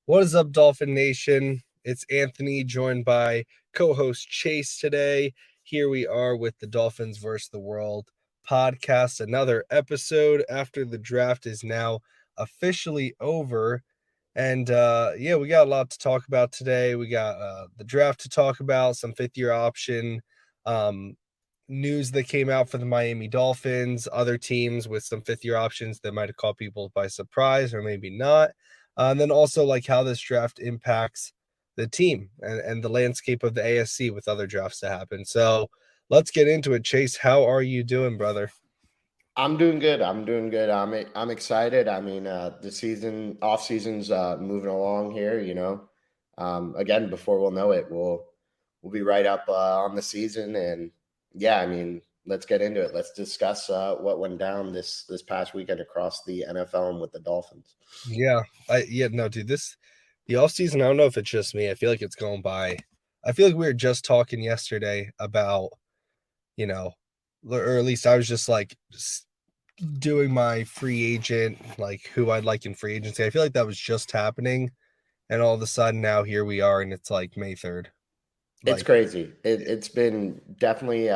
What is up, Dolphin Nation? It's Anthony, joined by co-host Chase today. Here we are with the Dolphins versus the World podcast. Another episode after the draft is now officially over. And we got a lot to talk about today. We got the draft to talk about, some fifth-year option news that came out for the Miami Dolphins, other teams with some fifth-year options that might have caught people by surprise or maybe not. And then also like how this draft impacts the team and the landscape of the ASC with other drafts to happen. So let's get into it. Chase, how are you doing, brother? I'm doing good. I'm excited. I mean, the off season's moving along here. Again, before we'll know it, we'll be right up on the season, and yeah, I mean, let's get into it. Let's discuss what went down this past weekend across the NFL and with the Dolphins. Dude, the off season. I don't know if it's just me. I feel like it's going by. I feel like we were just talking yesterday about, or at least I was just like doing my free agent, like who I'd like in free agency. I feel like that was just happening, and all of a sudden now here we are, and it's like May 3rd. It's crazy. It's been definitely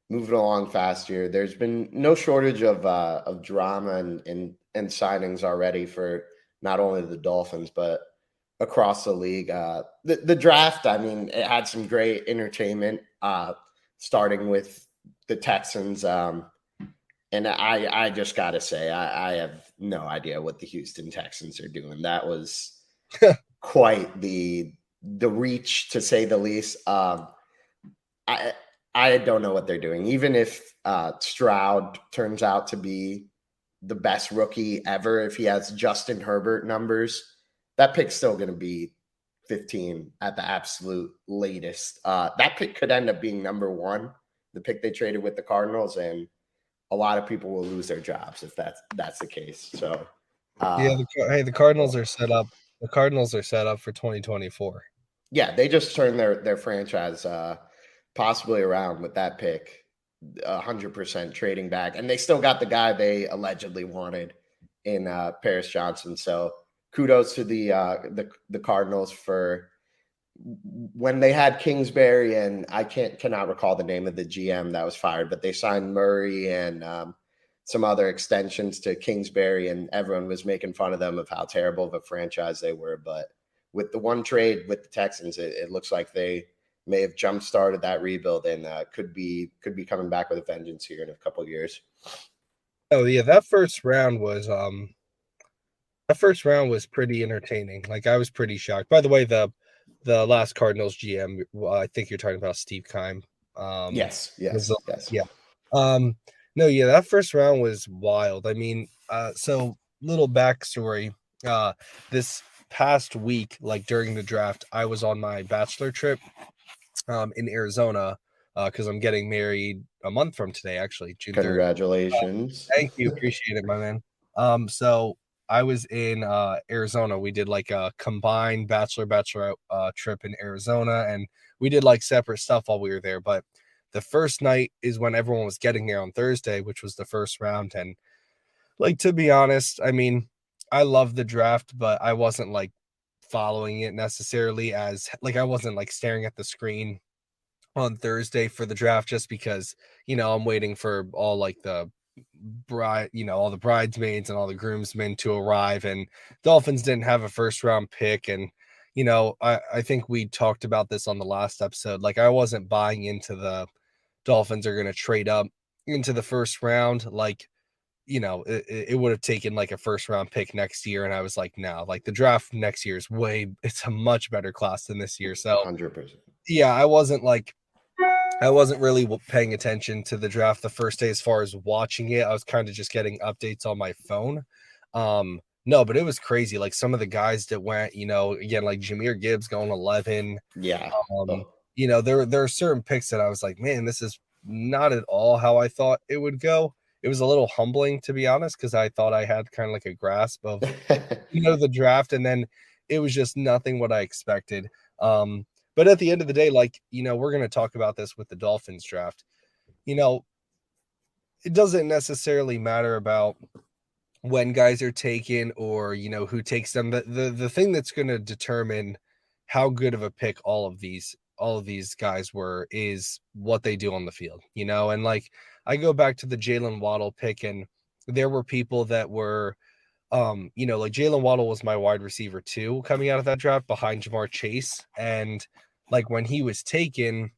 moving along fast here. There's been no shortage of drama and signings already for not only the Dolphins but across the league. The draft, I mean, it had some great entertainment, starting with the Texans. And I just got to say, I have no idea what the Houston Texans are doing. That was quite the reach, to say the least. I don't know what they're doing. Even if Stroud turns out to be the best rookie ever, if he has Justin Herbert numbers, that pick's still going to be 15 at the absolute latest. That pick could end up being number one, the pick they traded with the Cardinals, and a lot of people will lose their jobs if that's the case. So, the Cardinals are set up. The Cardinals are set up for 2024. Yeah, they just turned their franchise possibly around with that pick, 100% trading back, and they still got the guy they allegedly wanted in Paris Johnson. So kudos to the Cardinals for when they had Kingsbury, and I cannot recall the name of the GM that was fired, but they signed Murray and some other extensions to Kingsbury, and everyone was making fun of them of how terrible of a franchise they were. But with the one trade with the Texans, it looks like they may have jump-started that rebuild and could be coming back with a vengeance here in a couple of years. Oh yeah, that first round was pretty entertaining. Like, I was pretty shocked. By the way, the last Cardinals GM, I think you're talking about Steve Keim. Yes. Yeah. That first round was wild. I mean, so little backstory. This past week, like during the draft, I was on my bachelor trip in Arizona because I'm getting married a month from today, actually, June 3rd. Congratulations. Thank you. Appreciate it, my man. So I was in Arizona. We did like a combined bachelorette trip in Arizona, and we did like separate stuff while we were there. But the first night is when everyone was getting there on Thursday, which was the first round. And like, to be honest, I mean, I love the draft, but I wasn't like following it necessarily, as like I wasn't like staring at the screen on Thursday for the draft, just because, I'm waiting for all like the all the bridesmaids and all the groomsmen to arrive, and Dolphins didn't have a first round pick. And I think we talked about this on the last episode. Like, I wasn't buying into the Dolphins are going to trade up into the first round. Like, it would have taken like a first round pick next year, and I was like, no, like the draft next year is it's a much better class than this year. So 100%. Yeah, I wasn't really paying attention to the draft the first day as far as watching it. I was kind of just getting updates on my phone. No, but it was crazy. Like, some of the guys that went, again, like Jahmyr Gibbs going 11. Yeah. There are certain picks that I was like, man, this is not at all how I thought it would go. It was a little humbling, to be honest, because I thought I had kind of like a grasp of, the draft, and then it was just nothing what I expected. But at the end of the day, like, we're going to talk about this with the Dolphins draft. It doesn't necessarily matter about when guys are taken, or who takes them. The thing that's going to determine how good of a pick all of these guys were is what they do on the field. And like, I go back to the Jalen Waddle pick, and there were people that were like Jalen Waddle was my wide receiver too coming out of that draft behind Jamar Chase. And like when he was taken,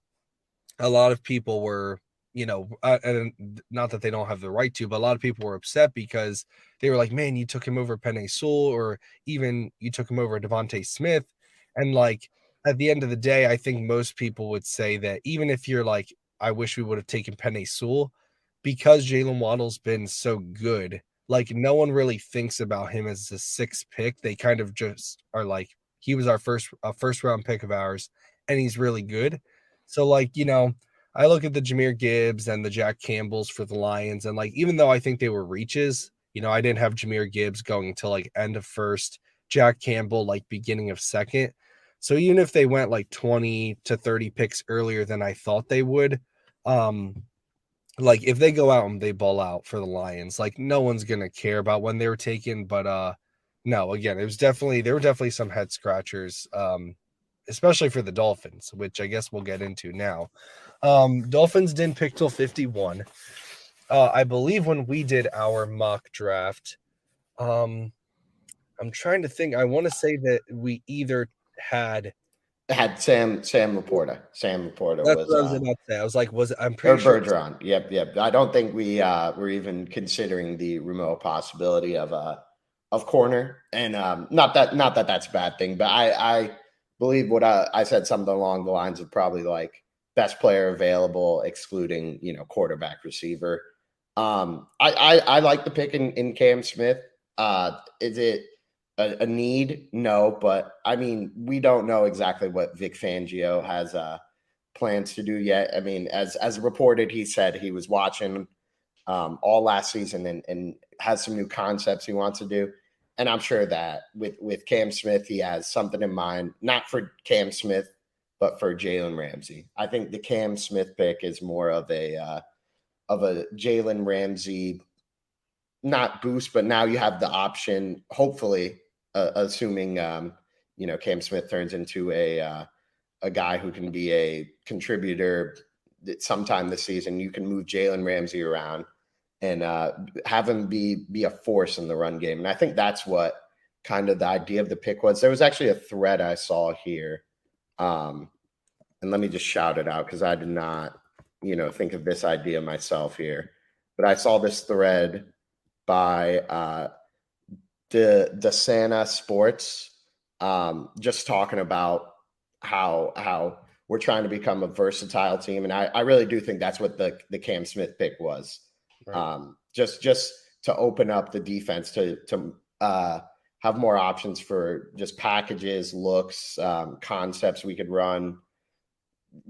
a lot of people were, and not that they don't have the right to, but a lot of people were upset because they were like, man, you took him over Penei Sewell, or even you took him over Devontae Smith. And like, at the end of the day, I think most people would say that even if you're like, I wish we would have taken Penei Sewell, because Jalen Waddle's been so good, like no one really thinks about him as a sixth pick. They kind of just are like, he was our first round pick of ours, and he's really good. So like, I look at the Jahmyr Gibbs and the Jack Campbells for the Lions, and like, even though I think they were reaches, I didn't have Jahmyr Gibbs going until like end of first, Jack Campbell like beginning of second. So even if they went like 20 to 30 picks earlier than I thought they would, like if they go out and they ball out for the Lions, like no one's gonna care about when they were taken. But no, again, there were definitely some head scratchers, especially for the Dolphins, which I guess we'll get into now. Dolphins didn't pick till 51. I believe when we did our mock draft, I'm trying to think. I want to say that we either had Had Sam Laporta. Sam Laporta that's was what I was about to say. I was like, I'm or pretty sure it was, Bergeron. Yep. I don't think we were even considering the remote possibility of corner. And not that that's a bad thing, but I believe what I said something along the lines of probably like best player available, excluding quarterback receiver. I like the pick in Cam Smith. Is it a need? No, but I mean, we don't know exactly what Vic Fangio has plans to do yet. I mean, as reported, he said he was watching all last season and has some new concepts he wants to do. And I'm sure that with Cam Smith, he has something in mind, not for Cam Smith, but for Jalen Ramsey. I think the Cam Smith pick is more of a Jalen Ramsey, not boost, but now you have the option, hopefully, assuming Cam Smith turns into a guy who can be a contributor sometime this season. You can move Jalen Ramsey around and have him be a force in the run game. And I think that's what kind of the idea of the pick was. There was actually a thread I saw here. And let me just shout it out because I did not, think of this idea myself here. But I saw this thread by the Santa Sports, just talking about how we're trying to become a versatile team, and I really do think that's what the Cam Smith pick was, right. just to open up the defense to have more options for just packages, looks, concepts we could run,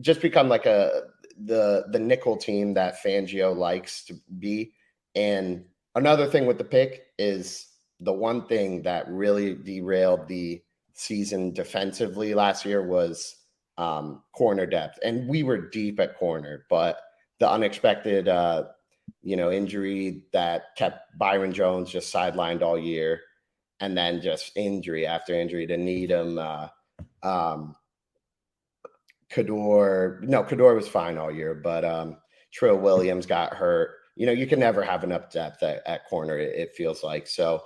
just become like the nickel team that Fangio likes to be. And another thing with the pick is the one thing that really derailed the season defensively last year was corner depth. And we were deep at corner, but the unexpected, injury that kept Byron Jones just sidelined all year, and then just injury after injury to Needham, Kador was fine all year, but Trill Williams got hurt. You can never have enough depth at corner, it feels like. So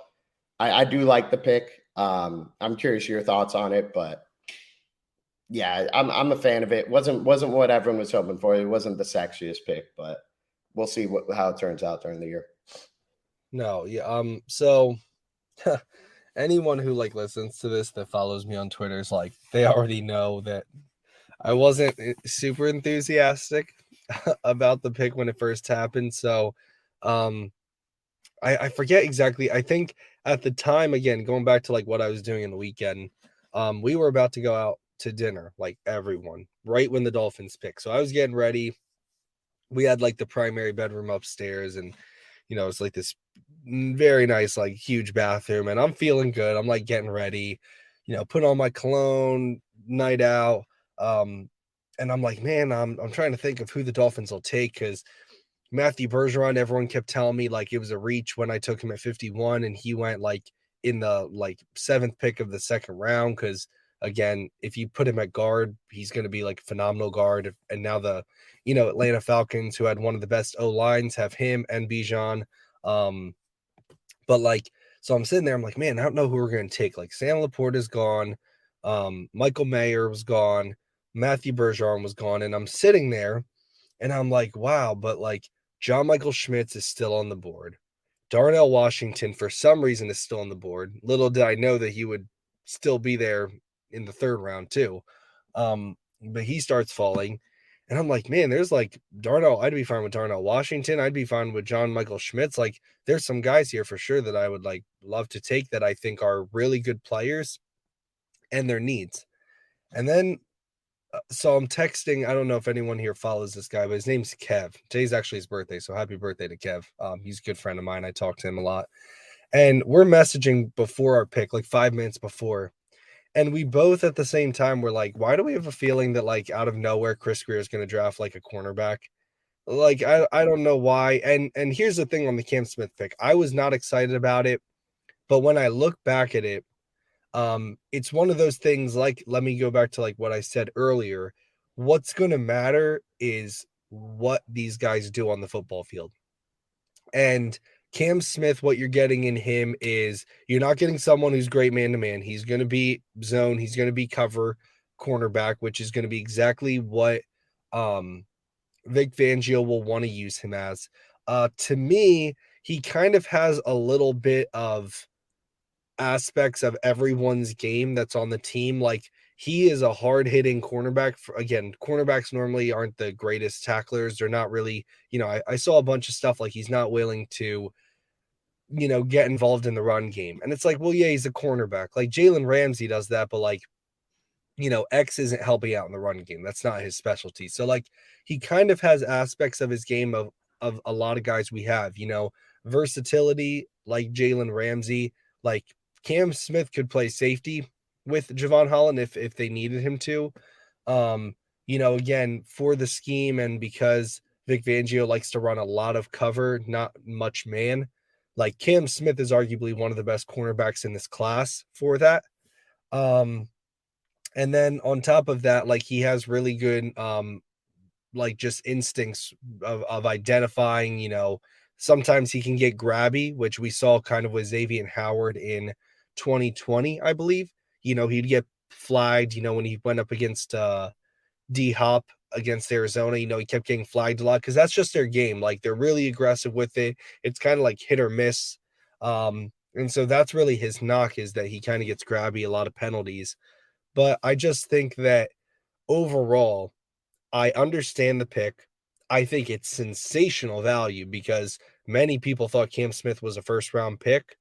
I do like the pick. I'm curious your thoughts on it, but yeah, I'm a fan of it. Wasn't what everyone was hoping for. It wasn't the sexiest pick, but we'll see how it turns out during the year. No, yeah. So anyone who like listens to this that follows me on Twitter is like, they already know that I wasn't super enthusiastic about the pick when it first happened. So I forget exactly. I think at the time, again, going back to like what I was doing in the weekend, we were about to go out to dinner, like everyone, right when the Dolphins picked. So I was getting ready. We had like the primary bedroom upstairs, and it's like this very nice, like huge bathroom, and I'm feeling good. I'm like getting ready, putting on my cologne, night out. And I'm like, man, I'm trying to think of who the Dolphins will take, because Matthew Bergeron, everyone kept telling me like it was a reach when I took him at 51, and he went like in the like 7th pick of the 2nd round. Cause again, if you put him at guard, he's going to be like a phenomenal guard. And now the, Atlanta Falcons, who had one of the best O lines, have him and Bijan. Um, but like, so I'm sitting there, I'm like, man, I don't know who we're going to take. Like Sam Laporte is gone. Michael Mayer was gone. Matthew Bergeron was gone. And I'm sitting there and I'm like, wow, but like John Michael Schmitz is still on the board. Darnell Washington, for some reason, is still on the board. Little did I know that he would still be there in the 3rd round, too. But he starts falling. And I'm like, man, there's like Darnell. I'd be fine with Darnell Washington. I'd be fine with John Michael Schmitz. Like, there's some guys here for sure that I would like love to take that I think are really good players and their needs. And then so I'm texting. I don't know if anyone here follows this guy, but his name's Kev. Today's actually his birthday, so happy birthday to Kev. He's a good friend of mine. I talk to him a lot, and we're messaging before our pick, like 5 minutes before, and we both at the same time were like, "Why do we have a feeling that like out of nowhere Chris Greer is going to draft like a cornerback?" Like I don't know why. And here's the thing on the Cam Smith pick, I was not excited about it, but when I look back at it, it's one of those things like, let me go back to like what I said earlier. What's going to matter is what these guys do on the football field. And Cam Smith, what you're getting in him is you're not getting someone who's great man to man. He's going to be zone, he's going to be cover cornerback, which is going to be exactly what Vic Fangio will want to use him as. To me, he kind of has a little bit of aspects of everyone's game that's on the team. Like he is a hard hitting cornerback. Again, cornerbacks normally aren't the greatest tacklers. They're not really, I saw a bunch of stuff like he's not willing to, get involved in the run game. And it's like, well, yeah, he's a cornerback. Like Jalen Ramsey does that, but like, X isn't helping out in the run game. That's not his specialty. So like he kind of has aspects of his game of a lot of guys we have, versatility like Jalen Ramsey, like Cam Smith could play safety with Javon Holland if they needed him to. Again, for the scheme and because Vic Fangio likes to run a lot of cover, not much man. Like Cam Smith is arguably one of the best cornerbacks in this class for that. And then on top of that, like he has really good like just instincts of identifying, sometimes he can get grabby, which we saw kind of with Xavier Howard in 2020, I believe. He'd get flagged, when he went up against D Hop against Arizona, he kept getting flagged a lot because that's just their game. Like they're really aggressive with it. It's kind of like hit or miss. And so that's really his knock, is that he kind of gets grabby, a lot of penalties. But I just think that overall, I understand the pick. I think it's sensational value because many people thought Cam Smith was a 1st-round pick.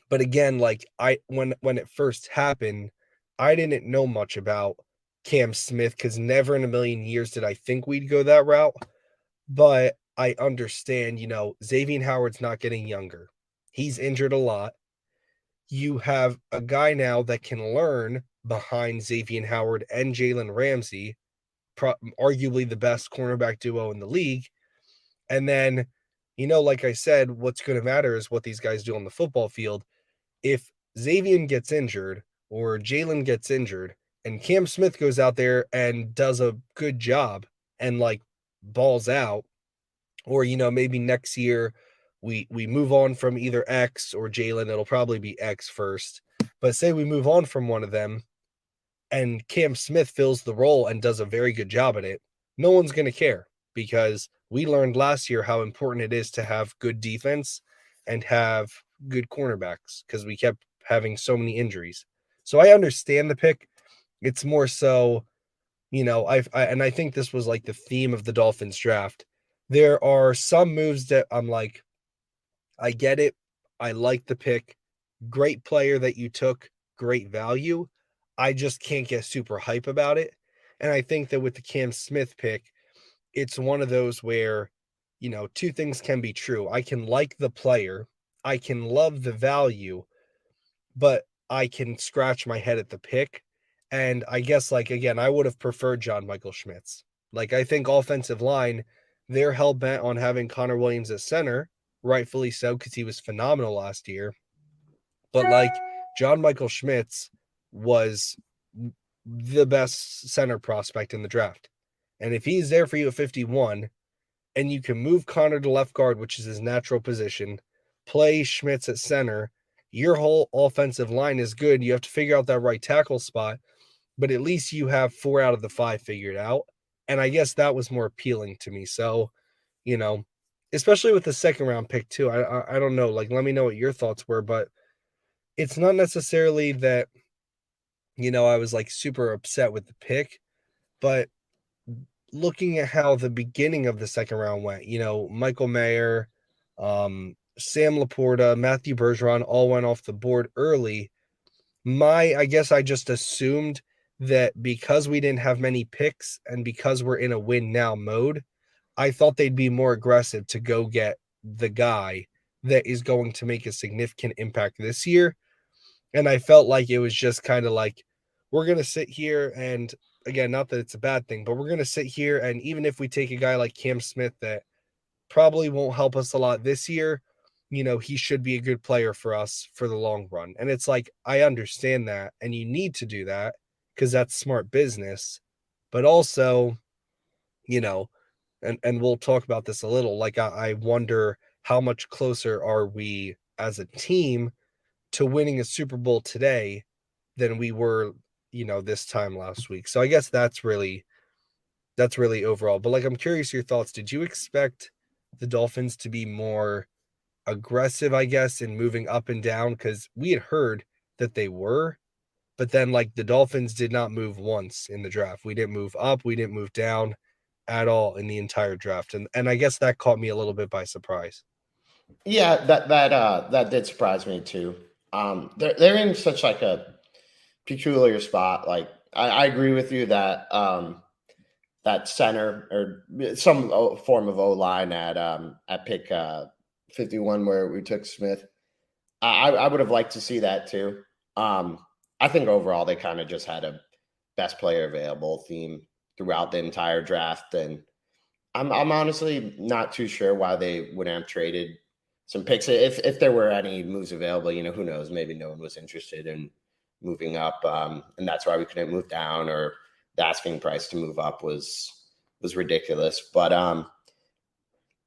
But again, like when it first happened, I didn't know much about Cam Smith because never in a million years did I think we'd go that route. But I understand, Xavier Howard's not getting younger. He's injured a lot. You have a guy now that can learn behind Xavier Howard and Jalen Ramsey, arguably the best cornerback duo in the league. And then, like I said, what's going to matter is what these guys do on the football field. If Xavier gets injured or Jalen gets injured and Cam Smith goes out there and does a good job and like balls out, or, maybe next year we move on from either X or Jalen, it'll probably be X first. But say we move on from one of them and Cam Smith fills the role and does a very good job at it, no one's going to care because we learned last year how important it is to have good defense and have good cornerbacks because we kept having so many injuries. So I understand the pick. It's more so, I think this was like the theme of the Dolphins draft. There are some moves that I'm like, I get it. I like the pick. Great player that you took, great value. I just can't get super hype about it. And I think that with the Cam Smith pick, it's one of those where, two things can be true. I can like the player, I can love the value, but I can scratch my head at the pick. And I guess, like, again, I would have preferred John Michael Schmitz. Like, I think offensive line, they're hell bent on having Connor Williams at center, rightfully so, because he was phenomenal last year. But like John Michael Schmitz was the best center prospect in the draft. And if he's there for you at 51, and you can move Connor to left guard, which is his natural position, play Schmitz at center, your whole offensive line is good. You have to figure out that right tackle spot, but at least you have 4 out of the 5 figured out. And I guess that was more appealing to me. So, you know, especially with the second round pick too. I don't know. Like, let me know what your thoughts were, but it's not necessarily that, I was like super upset with the pick, but looking at how the beginning of the second round went, Michael Mayer, Sam Laporta, Matthew Bergeron all went off the board early. I guess I just assumed that because we didn't have many picks and because we're in a win now mode, I thought they'd be more aggressive to go get the guy that is going to make a significant impact this year. And I felt like it was just kind of like, we're going to sit here and, again, not that it's a bad thing, but we're going to sit here. And even if we take a guy like Cam Smith that probably won't help us a lot this year, he should be a good player for us for the long run. And it's like, I understand that. And you need to do that because that's smart business. But also, and we'll talk about this a little, like I wonder how much closer are we as a team to winning a Super Bowl today than we were, this time last week. So I guess that's really overall. But like, I'm curious your thoughts. Did you expect the Dolphins to be more aggressive, I guess, in moving up and down? Because we had heard that they were, but then like the Dolphins did not move once in the draft. We didn't move up, we didn't move down at all in the entire draft. And I guess that caught me a little bit by surprise. Yeah, that did surprise me too. They're in such like a peculiar spot. Like I agree with you that that center or some form of O line at pick 51 where we took Smith. I would have liked to see that too. I think overall they kind of just had a best player available theme throughout the entire draft, and I'm honestly not too sure why they wouldn't have traded some picks if there were any moves available. Who knows? Maybe no one was interested in moving up, and that's why we couldn't move down, or the asking price to move up was ridiculous. But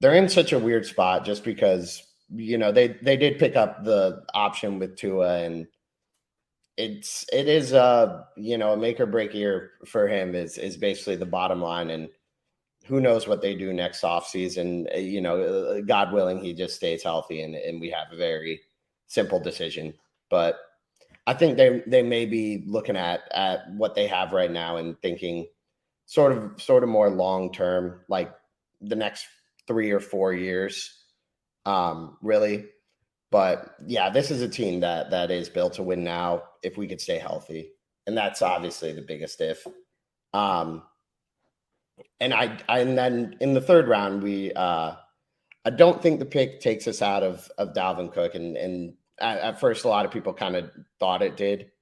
they're in such a weird spot just because they did pick up the option with Tua, and it is a make or break year for him is basically the bottom line. And who knows what they do next offseason. God willing, he just stays healthy and we have a very simple decision. But I think they may be looking at what they have right now and thinking sort of more long term, like the next 3 or 4 years, really. But yeah, this is a team that is built to win now if we could stay healthy, and that's obviously the biggest if. And then in the third round, I don't think the pick takes us out of Dalvin Cook, and at first a lot of people kind of thought it did,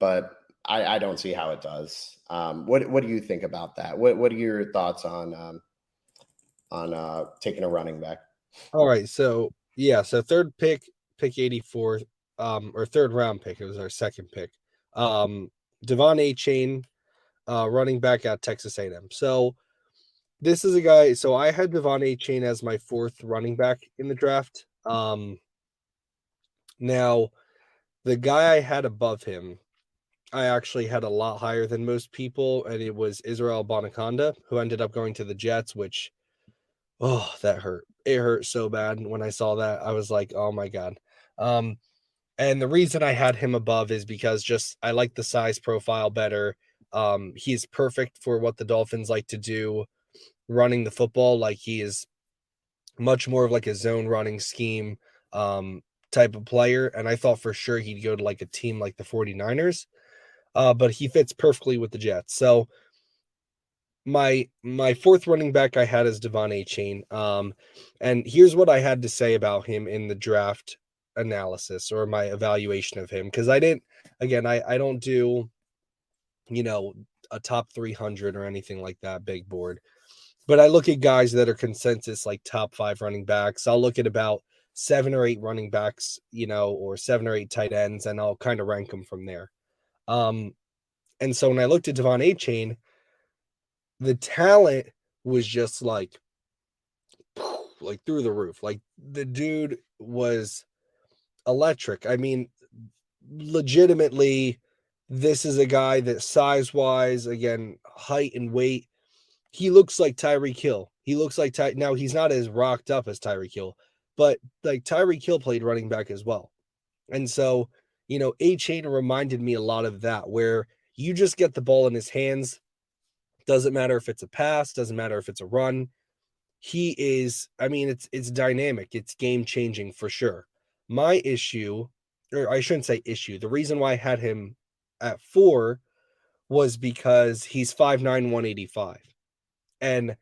but I don't see how it does. What do you think about that? What are your thoughts on taking a running back? All right, so yeah, so third pick 84, or third round pick. It was our second pick. Devon Achane, running back at Texas A&M. So this is a guy. So I had Devon Achane as my fourth running back in the draft. Now the guy I had above him, I actually had a lot higher than most people, and it was Israel Bonaconda, who ended up going to the Jets, which, oh, that hurt. It hurt so bad when I saw that. I was like, oh my God. And the reason I had him above is because just I like the size profile better. He's perfect for what the Dolphins like to do, running the football. Like, he is much more of like a zone running scheme type of player. And I thought for sure he'd go to like a team like the 49ers. But he fits perfectly with the Jets. So my fourth running back I had is Devon Achane. And here's what I had to say about him in the draft analysis or my evaluation of him, because I don't do a top 300 or anything like that big board. But I look at guys that are consensus like top 5 running backs. I'll look at about 7 or 8 running backs, or 7 or 8 tight ends, and I'll kind of rank them from there. And so when I looked at Devon Achane, the talent was just like through the roof. Like the dude was electric. I mean, legitimately, this is a guy that size-wise, again, height and weight, he looks like Tyreek Hill. He looks like now he's not as rocked up as Tyreek Hill, but like Tyreek Hill played running back as well. And so, A-Chain reminded me a lot of that, where you just get the ball in his hands. Doesn't matter if it's a pass, doesn't matter if it's a run. He is, I mean, it's dynamic, it's game changing for sure. My issue, or I shouldn't say issue, the reason why I had him at 4 was because he's 5'9", 185. And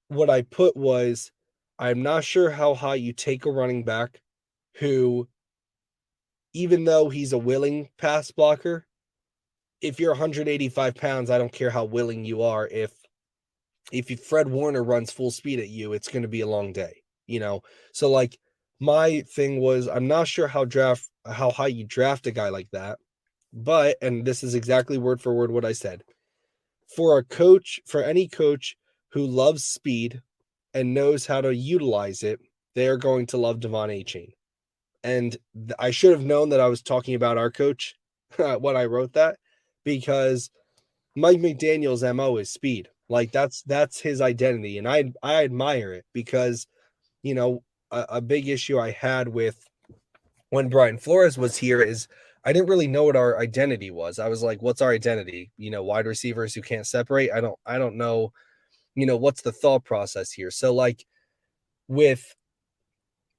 what I put was, I'm not sure how high you take a running back who, even though he's a willing pass blocker, if you're 185 pounds, I don't care how willing you are. If Fred Warner runs full speed at you, it's going to be a long day. So like my thing was, I'm not sure how high you draft a guy like that, but, and this is exactly word for word what I said, for any coach who loves speed and knows how to utilize it, they are going to love Devon Achane. And I should have known that I was talking about our coach when I wrote that, because Mike McDaniel's MO is speed. Like that's his identity, and I admire it, because a big issue I had with when Brian Flores was here is I didn't really know what our identity was. I was like, what's our identity? Wide receivers who can't separate. I don't know, what's the thought process here. So like with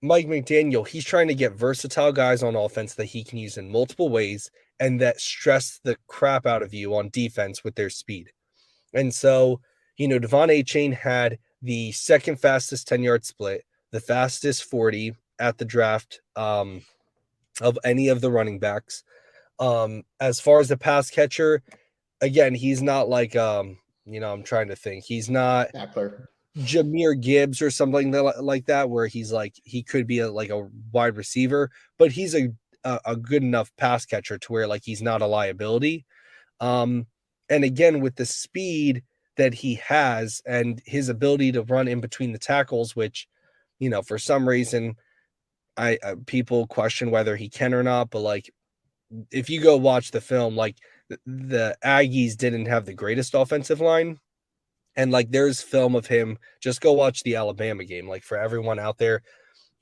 Mike McDaniel, he's trying to get versatile guys on offense that he can use in multiple ways and that stress the crap out of you on defense with their speed. And so, Devon Achane had the second fastest 10-yard split, the fastest 40 at the draft of any of the running backs. As far as the pass catcher, again, he's not like I'm trying to think. He's not Eckler. Jahmyr Gibbs or something like that, where he's like he could be like a wide receiver, but he's a good enough pass catcher to where like he's not a liability. And again, with the speed that he has and his ability to run in between the tackles, which for some reason I people question whether he can or not, but like if you go watch the film, like the Aggies didn't have the greatest offensive line. And like there's film of him, just go watch the Alabama game. Like for everyone out there,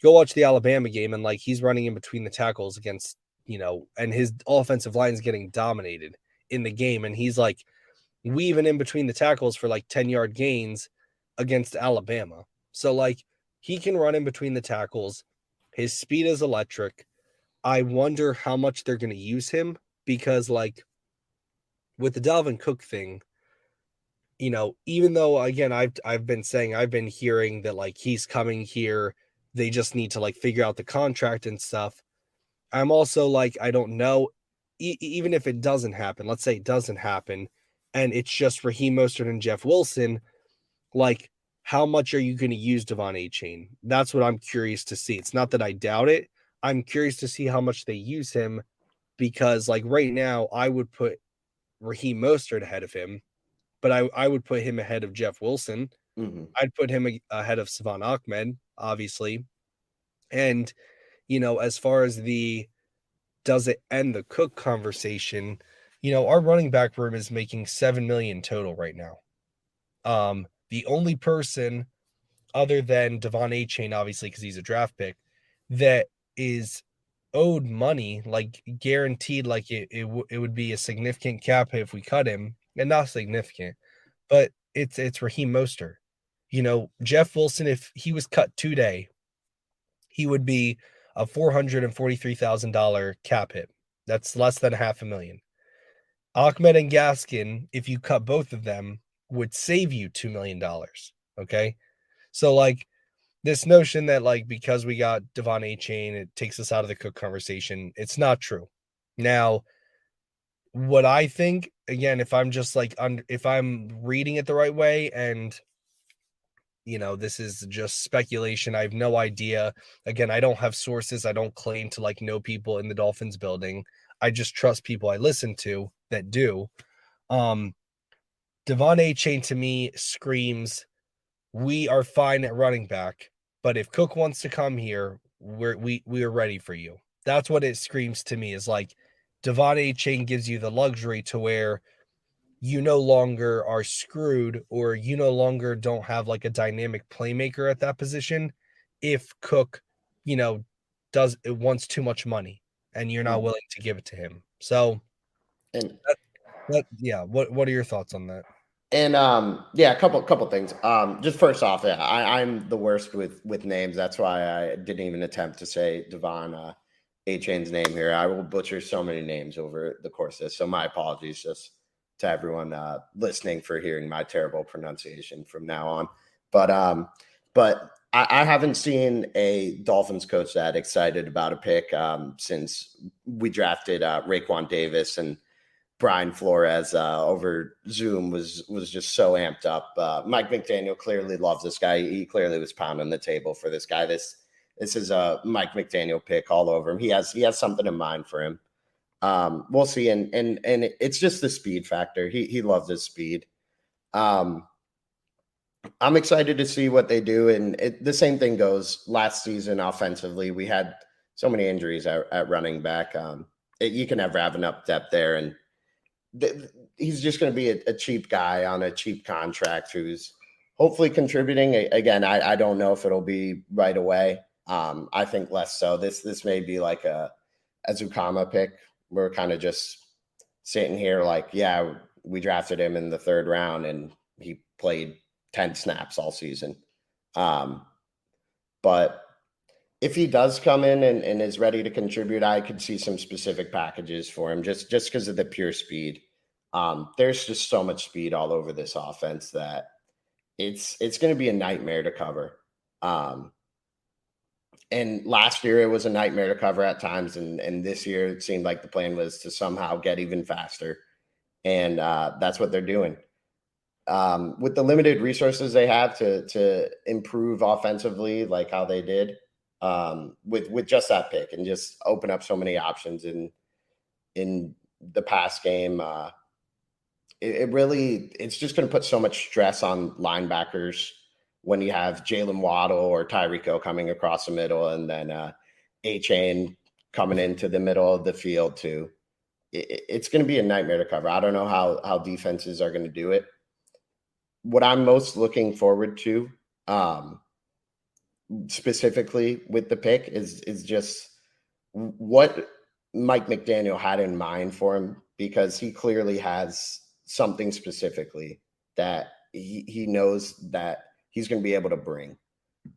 go watch the Alabama game, and like he's running in between the tackles against, and his offensive line is getting dominated in the game. And he's like weaving in between the tackles for like 10-yard gains against Alabama. So like he can run in between the tackles. His speed is electric. I wonder how much they're going to use him, because like with the Dalvin Cook thing, even though again I've been hearing that like he's coming here, they just need to like figure out the contract and stuff. I'm also like, I don't know, even if it doesn't happen, let's say it doesn't happen, and it's just Raheem Mostert and Jeff Wilson, like how much are you going to use Devon Achane? That's what I'm curious to see. It's not that I doubt it. I'm curious to see how much they use him, because like right now I would put Raheem Mostert ahead of him, but I would put him ahead of Jeff Wilson. Mm-hmm. I'd put him ahead of Savon Ahmed, obviously. And, as far as the does it end the Cook conversation, our running back room is making 7 million total right now. The only person other than Devon Achane, obviously, because he's a draft pick, that is owed money, like guaranteed, like it would be a significant cap hit if we cut him, and not significant, but it's Raheem Mostert. Jeff Wilson, if he was cut today, he would be a $443,000 cap hit. That's less than $500,000. Ahmed and Gaskin, if you cut both of them, would save you $2 million. Okay. So like this notion that like because we got Devon Achane, it takes us out of the Cook conversation, it's not true. Now, what I think, again, if I'm just like if I'm reading it the right way, and this is just speculation. I have no idea. Again, I don't have sources. I don't claim to like know people in the Dolphins building. I just trust people I listen to that do. Devon Achane to me screams, we are fine at running back, but if Cook wants to come here, we are ready for you. That's what it screams to me, is like Devon Achane gives you the luxury to where you no longer are screwed, or you no longer don't have like a dynamic playmaker at that position if Cook, wants too much money and you're not willing to give it to him. So And yeah, what are your thoughts on that? And yeah, a couple things. Just first off, yeah, I'm the worst with names. That's why I didn't even attempt to say Devon A-Chain's name here. I will butcher so many names over the course of this. So my apologies just to everyone listening for hearing my terrible pronunciation from now on. But I haven't seen a Dolphins coach that excited about a pick since we drafted Raekwon Davis, and Brian Flores over Zoom was just so amped up. Mike McDaniel clearly loves this guy. He clearly was pounding the table for this guy. This is a Mike McDaniel pick all over him. He has something in mind for him. We'll see, and it's just the speed factor. He loves his speed. I'm excited to see what they do, and the same thing goes last season offensively. We had so many injuries at running back. You can never have enough depth there, and he's just going to be a cheap guy on a cheap contract who's hopefully contributing. Again, I don't know if it'll be right away. I think less so. This may be like a Zukama pick. We're kind of just sitting here like, yeah, we drafted him in the 3rd round and he played 10 snaps all season. But if he does come in and is ready to contribute, I could see some specific packages for him just because of the pure speed. There's just so much speed all over this offense that it's going to be a nightmare to cover. And last year it was a nightmare to cover at times, and this year it seemed like the plan was to somehow get even faster, and that's what they're doing. With the limited resources they have to improve offensively, like how they did, with just that pick, and just open up so many options in the pass game. It's just going to put so much stress on linebackers when you have Jalen Waddle or Tyreek coming across the middle, and then A-Chain coming into the middle of the field too. It's going to be a nightmare to cover. I don't know how defenses are going to do it. What I'm most looking forward to, specifically with the pick, is just what Mike McDaniel had in mind for him, because he clearly has something specifically that he knows that he's going to be able to bring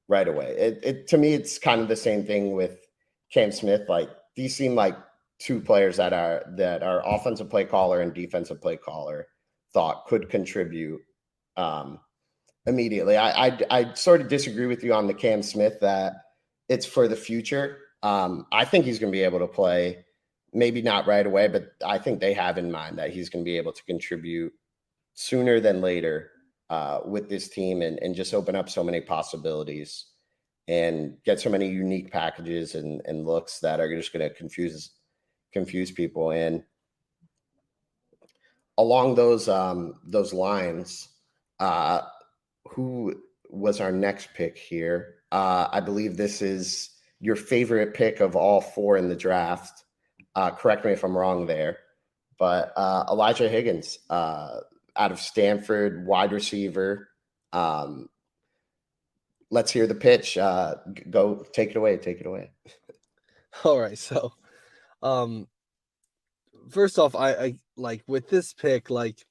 right away. To me, it's kind of the same thing with Cam Smith. Like, these seem like two players that are offensive play caller and defensive play caller thought could contribute immediately. I sort of disagree with you on the Cam Smith, that it's for the future. I think he's going to be able to play, maybe not right away, but I think they have in mind that he's going to be able to contribute sooner than later with this team, and just open up so many possibilities and get so many unique packages and looks that are just going to confuse people. And along those lines, who was our next pick here? I believe this is your favorite pick of all 4 in the draft. Correct me if I'm wrong there, but Elijah Higgins, out of Stanford, wide receiver. Let's hear the pitch. Go, take it away. Take it away. All right. So, first off, I like with this pick, like,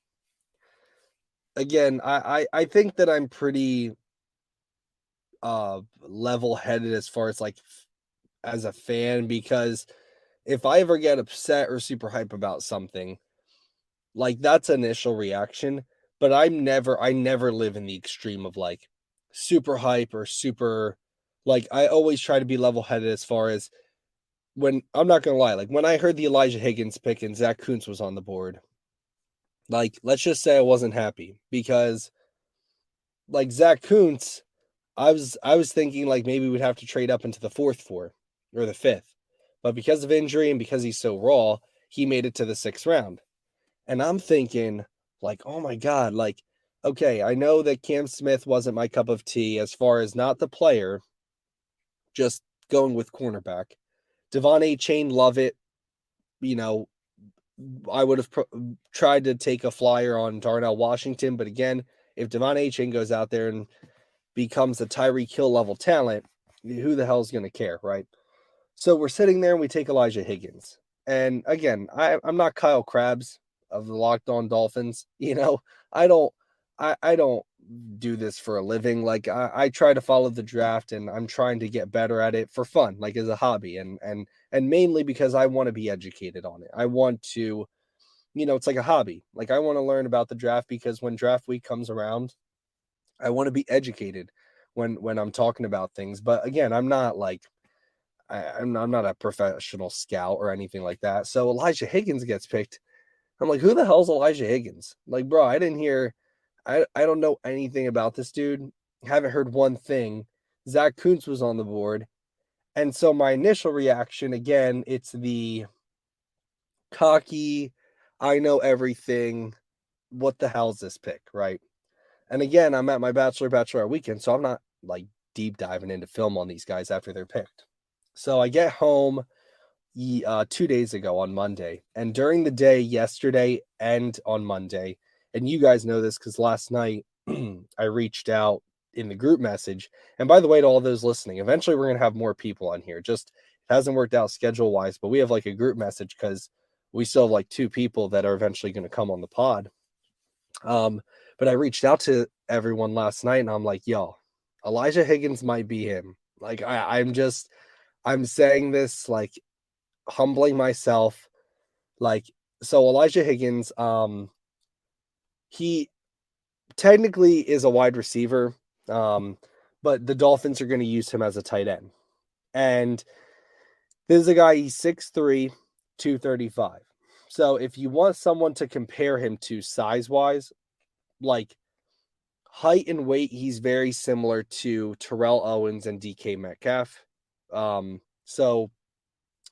again, I think that I'm pretty level-headed as far as like as a fan, because if I ever get upset or super hype about something, like, that's initial reaction, but I never live in the extreme of like super hype or super, like, I always try to be level-headed as far as when, I'm not gonna lie, like when I heard the Elijah Higgins pick and Zach Kuntz was on the board, like, let's just say I wasn't happy, because like Zach Kuntz I was thinking like maybe we'd have to trade up into the fourth floor or the fifth, but because of injury and because he's so raw, he made it to the sixth round. And I'm thinking like, oh my god, like, okay, I know that Cam Smith wasn't my cup of tea as far as not the player, just going with cornerback. Devon A. Chain, love it. You know, I would have tried to take a flyer on Darnell Washington, but again, if Devon A. Chain goes out there and becomes a Tyreek Hill level talent, who the hell's going to care, right? So we're sitting there and we take Elijah Higgins. And again, I'm not Kyle Krabs of the Locked On Dolphins. You know, I don't I don't do this for a living. Like I try to follow the draft and I'm trying to get better at it for fun, like as a hobby and mainly because I want to be educated on it. I want to, it's like a hobby. Like I want to learn about the draft because when draft week comes around, I want to be educated when I'm talking about things. But again, I'm not like I'm not a professional scout or anything like that. So Elijah Higgins gets picked. I'm like, who the hell's Elijah Higgins? Like, bro, I didn't hear, I don't know anything about this dude. Haven't heard one thing. Zach Kuntz was on the board. And so my initial reaction, again, it's the cocky, I know everything. What the hell's this pick, right? And again, I'm at my bachelorette weekend, so I'm not like deep diving into film on these guys after they're picked. So I get home 2 days ago on Monday, and during the day yesterday and on Monday, and you guys know this because last night I reached out in the group message. And by the way, to all those listening, eventually we're going to have more people on here. Just it hasn't worked out schedule wise, but we have like a group message because we still have like 2 people that are eventually going to come on the pod. But I reached out to everyone last night and I'm like, yo, Elijah Higgins might be him. Like I'm saying this like humbling myself. Like, so Elijah Higgins, he technically is a wide receiver, but the Dolphins are going to use him as a tight end. And this is a guy, he's 6'3", 235. So if you want someone to compare him to size-wise, like height and weight, he's very similar to Terrell Owens and DK Metcalf. So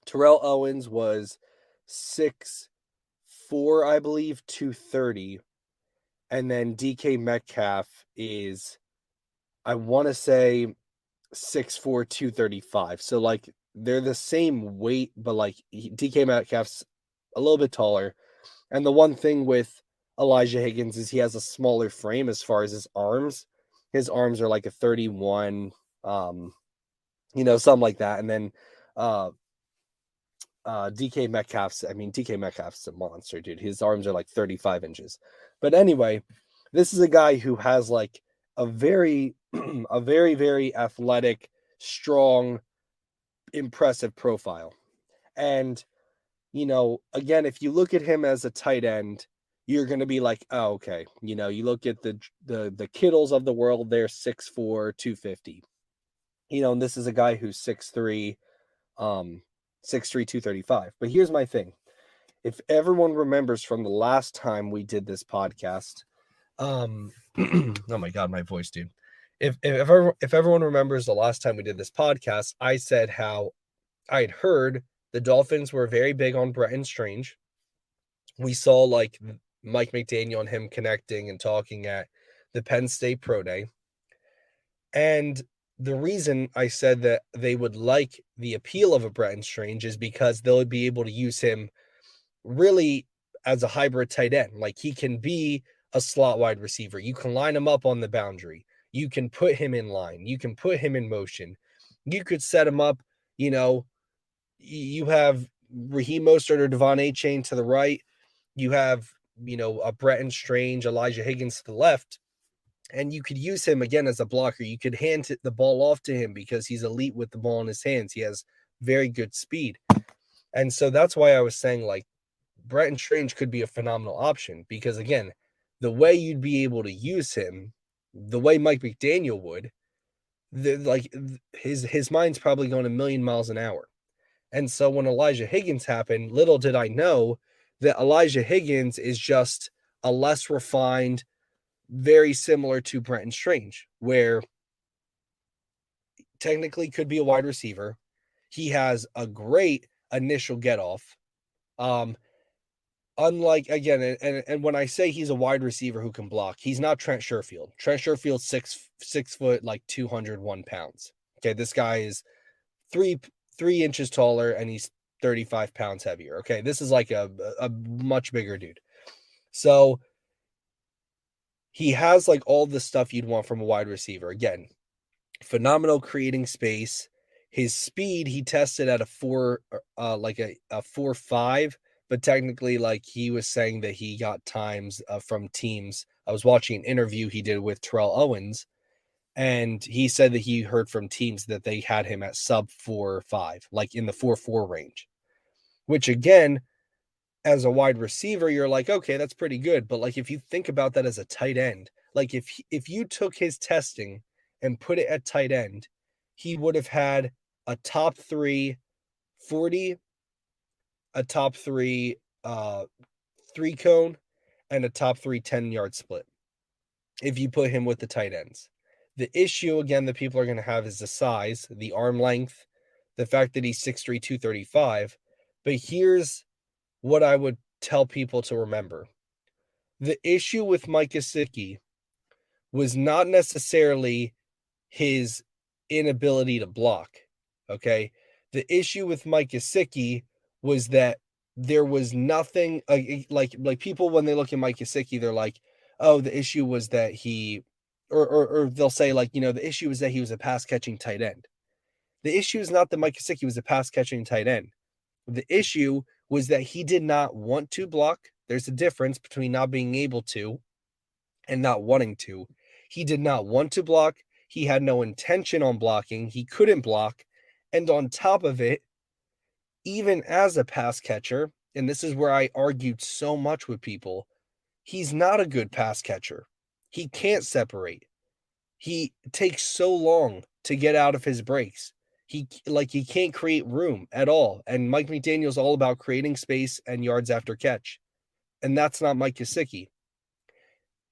Terrell Owens was 6'4", I believe, 230. And then DK Metcalf is, I want to say 6'4", 235. So like they're the same weight, but like DK Metcalf's a little bit taller. And the one thing with Elijah Higgins is he has a smaller frame as far as his arms. His arms are like a 31, something like that. And then DK Metcalf's a monster, dude. His arms are like 35 inches. But anyway, this is a guy who has like a very, a very, very athletic, strong, impressive profile. And, again, if you look at him as a tight end, you're going to be like, oh, okay. You look at the Kittles of the world, they're 6'4", 250. And this is a guy who's 6'3", 6'3", 235. But here's my thing. If everyone remembers from the last time we did this podcast, oh my God, my voice, dude. If everyone remembers the last time we did this podcast, I said how I had heard the Dolphins were very big on Bretton Strange. We saw like Mike McDaniel and him connecting and talking at the Penn State Pro Day. And the reason I said that they would like the appeal of a Bretton Strange is because they'll be able to use him really as a hybrid tight end. Like he can be a slot wide receiver. You can line him up on the boundary. You can put him in line. You can put him in motion. You could set him up, you have Raheem Mostert or Devon A. Chain to the right. You have, a Bretton Strange, Elijah Higgins to the left. And you could use him again as a blocker. You could hand the ball off to him because he's elite with the ball in his hands. He has very good speed. And so that's why I was saying like Bretton Strange could be a phenomenal option because again, the way you'd be able to use him, the way Mike McDaniel would, his mind's probably going a million miles an hour. And so when Elijah Higgins happened, little did I know that Elijah Higgins is just a less refined, very similar to Bretton Strange, where technically could be a wide receiver. He has a great initial get off. Unlike, again, and when I say he's a wide receiver who can block, he's not Trent Sherfield. Trent Sherfield's 6 foot, like 201 pounds. Okay, this guy is three inches taller and he's 35 pounds heavier. Okay, this is like a much bigger dude. So he has like all the stuff you'd want from a wide receiver. Again, phenomenal creating space. His speed, he tested at a 4.5, but technically, like, he was saying that he got times from teams. I was watching an interview he did with Terrell Owens, and he said that he heard from teams that they had him at sub 4.5, like in the 4.4 range, which again, as a wide receiver, you're like, okay, that's pretty good. But like, if you think about that as a tight end, like if you took his testing and put it at tight end, he would have had a top 3 40, a top 3 3 cone, and a top 3 10-yard split if you put him with the tight ends. The issue, again, that people are going to have is the size, the arm length, the fact that he's 6'3", 235. But here's what I would tell people to remember. The issue with Mike Gesicki was not necessarily his inability to block, okay? The issue with Mike Gesicki was that there was nothing, like people, when they look at Mike Gesicki, they're like, oh, the issue was that he, or they'll say, like, the issue is that he was a pass-catching tight end. The issue is not that Mike Gesicki was a pass-catching tight end. The issue was that he did not want to block. There's a difference between not being able to and not wanting to. He did not want to block. He had no intention on blocking. He couldn't block. And on top of it, even as a pass catcher, and this is where I argued so much with people, he's not a good pass catcher. He can't separate. He takes so long to get out of his breaks. He can't create room at all. And Mike McDaniel's all about creating space and yards after catch. And that's not Mike Gesicki.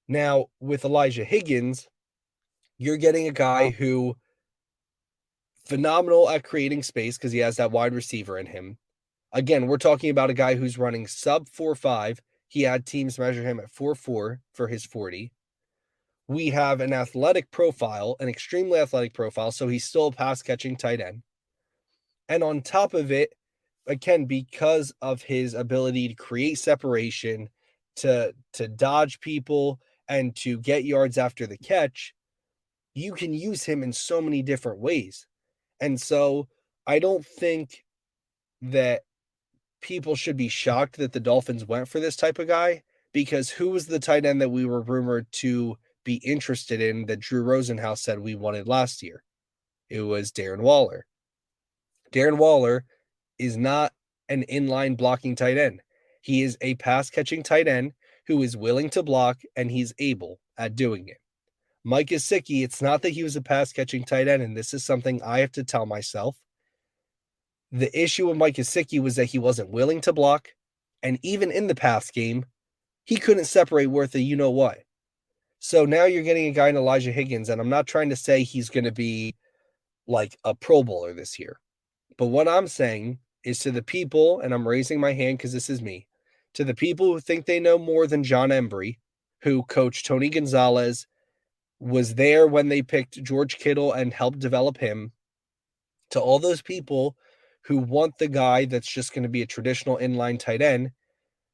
Now, with Elijah Higgins, you're getting a guy who phenomenal at creating space because he has that wide receiver in him. Again, we're talking about a guy who's running sub 4.5. He had teams measure him at 4.4 for his 40. We have an athletic profile, an extremely athletic profile, so he's still a pass-catching tight end. And on top of it, again, because of his ability to create separation, to dodge people, and to get yards after the catch, you can use him in so many different ways. And so I don't think that people should be shocked that the Dolphins went for this type of guy, because who was the tight end that we were rumored to be interested in that Drew Rosenhaus said we wanted last year? It was Darren Waller. Darren Waller is not an inline blocking tight end. He is a pass-catching tight end who is willing to block, and he's able at doing it. Mike Gesicki, it's not that he was a pass-catching tight end, and this is something I have to tell myself. The issue with Mike Gesicki was that he wasn't willing to block, and even in the pass game, he couldn't separate worth a you-know-what. So now you're getting a guy in Elijah Higgins, and I'm not trying to say he's going to be like a Pro Bowler this year. But what I'm saying is, to the people, and I'm raising my hand because this is me, to the people who think they know more than John Embry, who coached Tony Gonzalez, was there when they picked George Kittle and helped develop him, to all those people who want the guy that's just going to be a traditional inline tight end,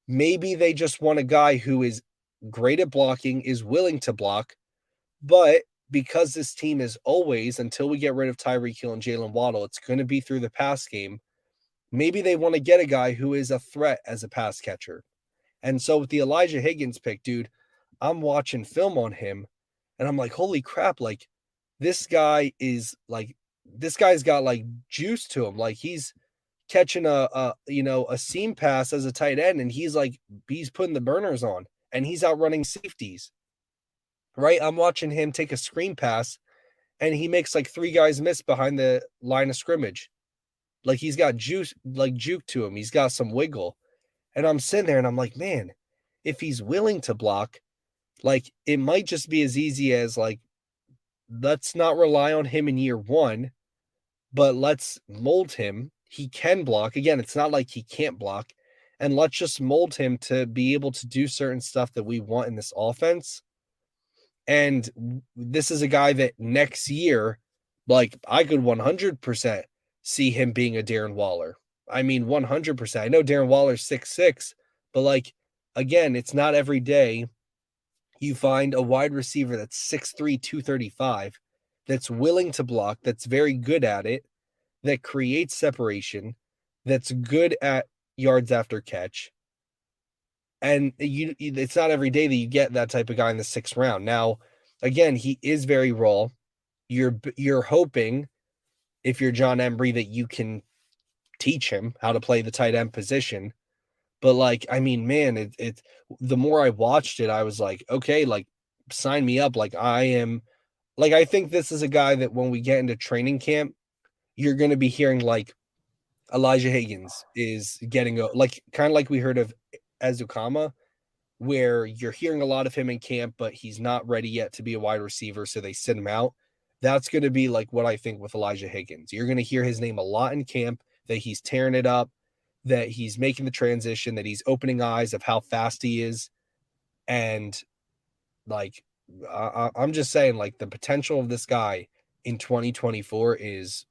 maybe they just want a guy who is great at blocking, is willing to block, but because this team is always, until we get rid of Tyreek Hill and Jalen Waddle, it's going to be through the pass game. Maybe they want to get a guy who is a threat as a pass catcher. And so with the Elijah Higgins pick, dude, I'm watching film on him and I'm like, holy crap, like this guy's got like juice to him. Like he's catching a seam pass as a tight end, and he's putting the burners on, and he's outrunning safeties. Right? I'm watching him take a screen pass, and he makes like 3 guys miss behind the line of scrimmage. Like he's got juice, like juke to him. He's got some wiggle. And I'm sitting there and I'm like, man, if he's willing to block, like it might just be as easy as like, let's not rely on him in year 1. but let's mold him. He can block. Again, it's not like he can't block. And let's just mold him to be able to do certain stuff that we want in this offense. And this is a guy that next year, like, I could 100% see him being a Darren Waller. I mean, 100%. I know Darren Waller's 6'6", but like, again, it's not every day you find a wide receiver that's 6'3", 235, that's willing to block, that's very good at it, that creates separation, that's good at yards after catch. And it's not every day that you get that type of guy in the 6th round. Now, again, he is very raw. You're hoping, if you're John Embry, that you can teach him how to play the tight end position. But like, I mean, man, it the more I watched it, I was like, okay, like, sign me up. Like, I think this is a guy that when we get into training camp, you're going to be hearing like Elijah Higgins is getting like, kind of like we heard of Azukama, where you're hearing a lot of him in camp, but he's not ready yet to be a wide receiver, so they sit him out. That's going to be like what I think with Elijah Higgins. You're going to hear his name a lot in camp, that he's tearing it up, that he's making the transition, that he's opening eyes of how fast he is. And like, I'm just saying, like, the potential of this guy in 2024 is,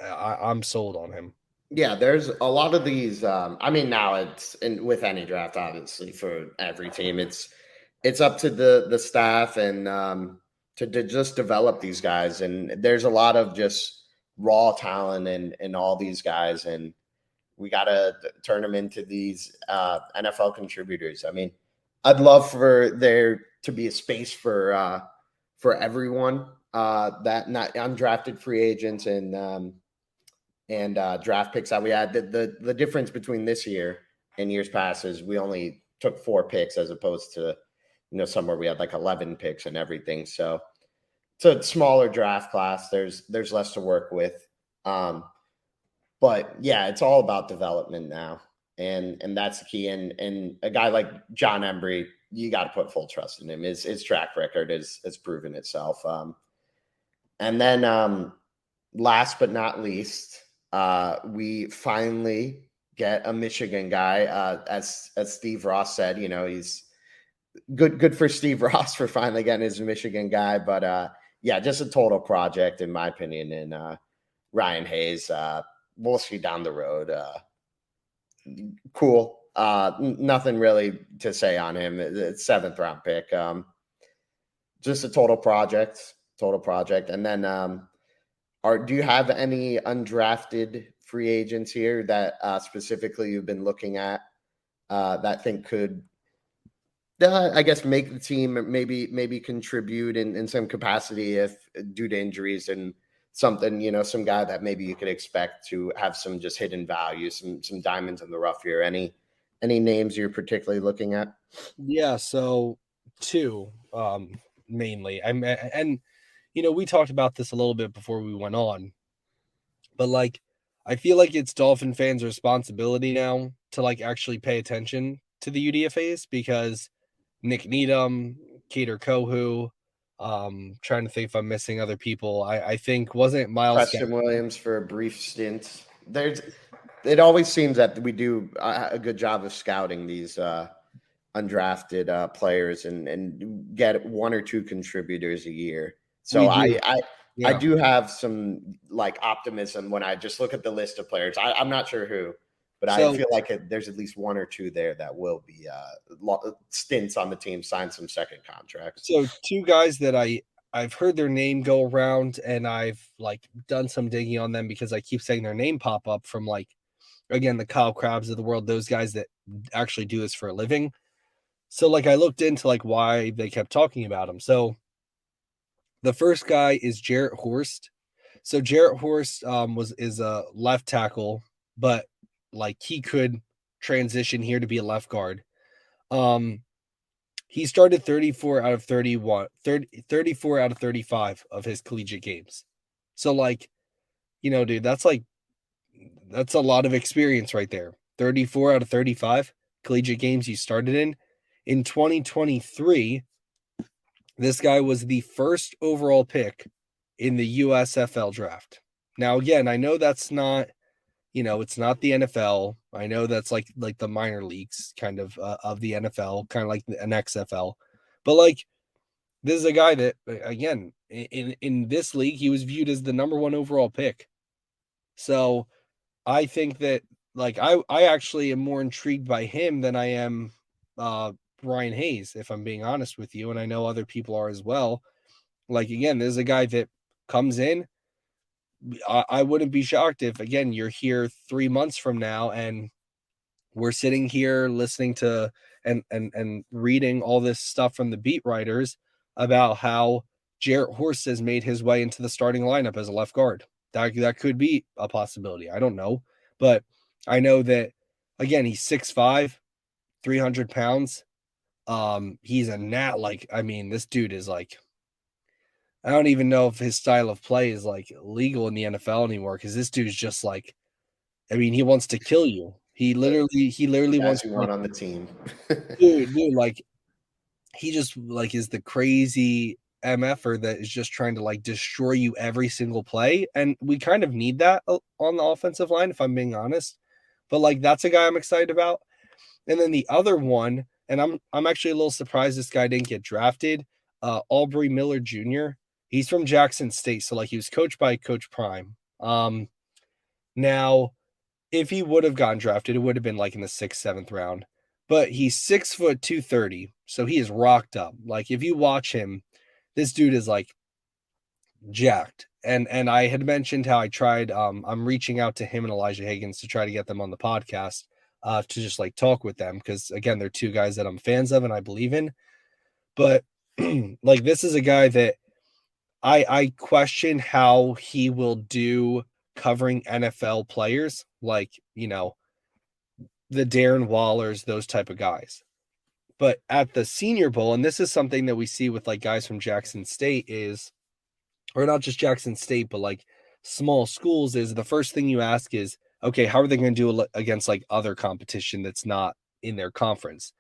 I'm sold on him. Yeah, there's a lot of these. I mean, now it's with any draft, obviously, for every team, it's up to the staff and to just develop these guys. And there's a lot of just raw talent in all these guys, and we got to turn them into these NFL contributors. I mean, I'd love for there to be a space for everyone that not undrafted free agents and draft picks that we had. The difference between this year and years past is we only took 4 picks as opposed to, somewhere we had like 11 picks and everything. So it's a smaller draft class. There's less to work with. But yeah, it's all about development now. And that's the key. And a guy like John Embry, you got to put full trust in him. His track record has proven itself. And then last but not least, we finally get a Michigan guy. As Steve Ross said, he's good for Steve Ross for finally getting his Michigan guy. But yeah, just a total project in my opinion. And Ryan Hayes, we'll see down the road. Cool. Nothing really to say on him. It's 7th round pick. Just a total project. And then do you have any undrafted free agents here that specifically you've been looking at that think could, I guess, make the team, maybe contribute in some capacity if due to injuries and something, some guy that maybe you could expect to have some just hidden value, some diamonds in the rough here? Any names you're particularly looking at? Yeah, so 2 mainly. And we talked about this a little bit before we went on, but like, I feel like it's Dolphin fans' responsibility now to like actually pay attention to the UDFAs, because Nick Needham, Kader Kohu, trying to think if I'm missing other people. I think, wasn't Miles Preston Williams for a brief stint. It always seems that we do a good job of scouting these undrafted players and get 1 or 2 contributors a year. So I do have some like optimism when I just look at the list of players. I'm not sure who, but I feel like there's at least 1 or 2 there that will be stints on the team, sign some second contracts. So 2 guys that I've heard their name go around, and I've like done some digging on them because I keep saying their name pop up from, like, again, the Kyle Krabs of the world, those guys that actually do this for a living. So like, I looked into like why they kept talking about him. So the first guy is Jarrett Horst. So Jarrett Horst is a left tackle, but like, he could transition here to be a left guard. He started 34 out of 35 of his collegiate games. So like, dude, that's a lot of experience right there. 34 out of 35 collegiate games you started in. In 2023, this guy was the first overall pick in the USFL draft. Now, again, I know that's not, it's not the NFL. I know that's like the minor leagues kind of the NFL, kind of like an XFL. But like this is a guy that again in this league he was viewed as the number one overall pick. So I think that like I actually am more intrigued by him than I am Ryan Hayes, if I'm being honest with you, and I know other people are as well. Like again, there's a guy that comes in. I wouldn't be shocked if again you're here 3 months from now and we're sitting here listening to and reading all this stuff from the beat writers about how Jarrett Horst has made his way into the starting lineup as a left guard. That could be a possibility. I don't know, but I know that again he's 6'5", 300 pounds. He's a gnat. Like I mean, this dude is like I don't even know if his style of play is like legal in the NFL anymore because this dude's just like I mean he wants to kill you. He literally Guys wants you to want like on the team. dude, like he just like is the crazy MFer that is just trying to like destroy you every single play. And we kind of need that on the offensive line, if I'm being honest. But like that's a guy I'm excited about. And then the other one, and I'm actually a little surprised this guy didn't get drafted. Aubrey Miller Jr. He's from Jackson State, so like he was coached by Coach Prime. Now if he would have gotten drafted, it would have been like in the 6th, 7th round. But he's 6'2", 230, so he is rocked up. Like if you watch him, this dude is like jacked. And I had mentioned how I tried. I'm reaching out to him and Elijah Higgins to try to get them on the podcast to just like talk with them because again, they're two guys that I'm fans of and I believe in. But like this is a guy that I question how he will do covering NFL players, like the Darren Wallers, those type of guys. But at the Senior Bowl, and this is something that we see with like guys from Jackson State is, or not just Jackson State, but like small schools is the first thing you ask is, okay, how are they going to do against like other competition that's not in their conference?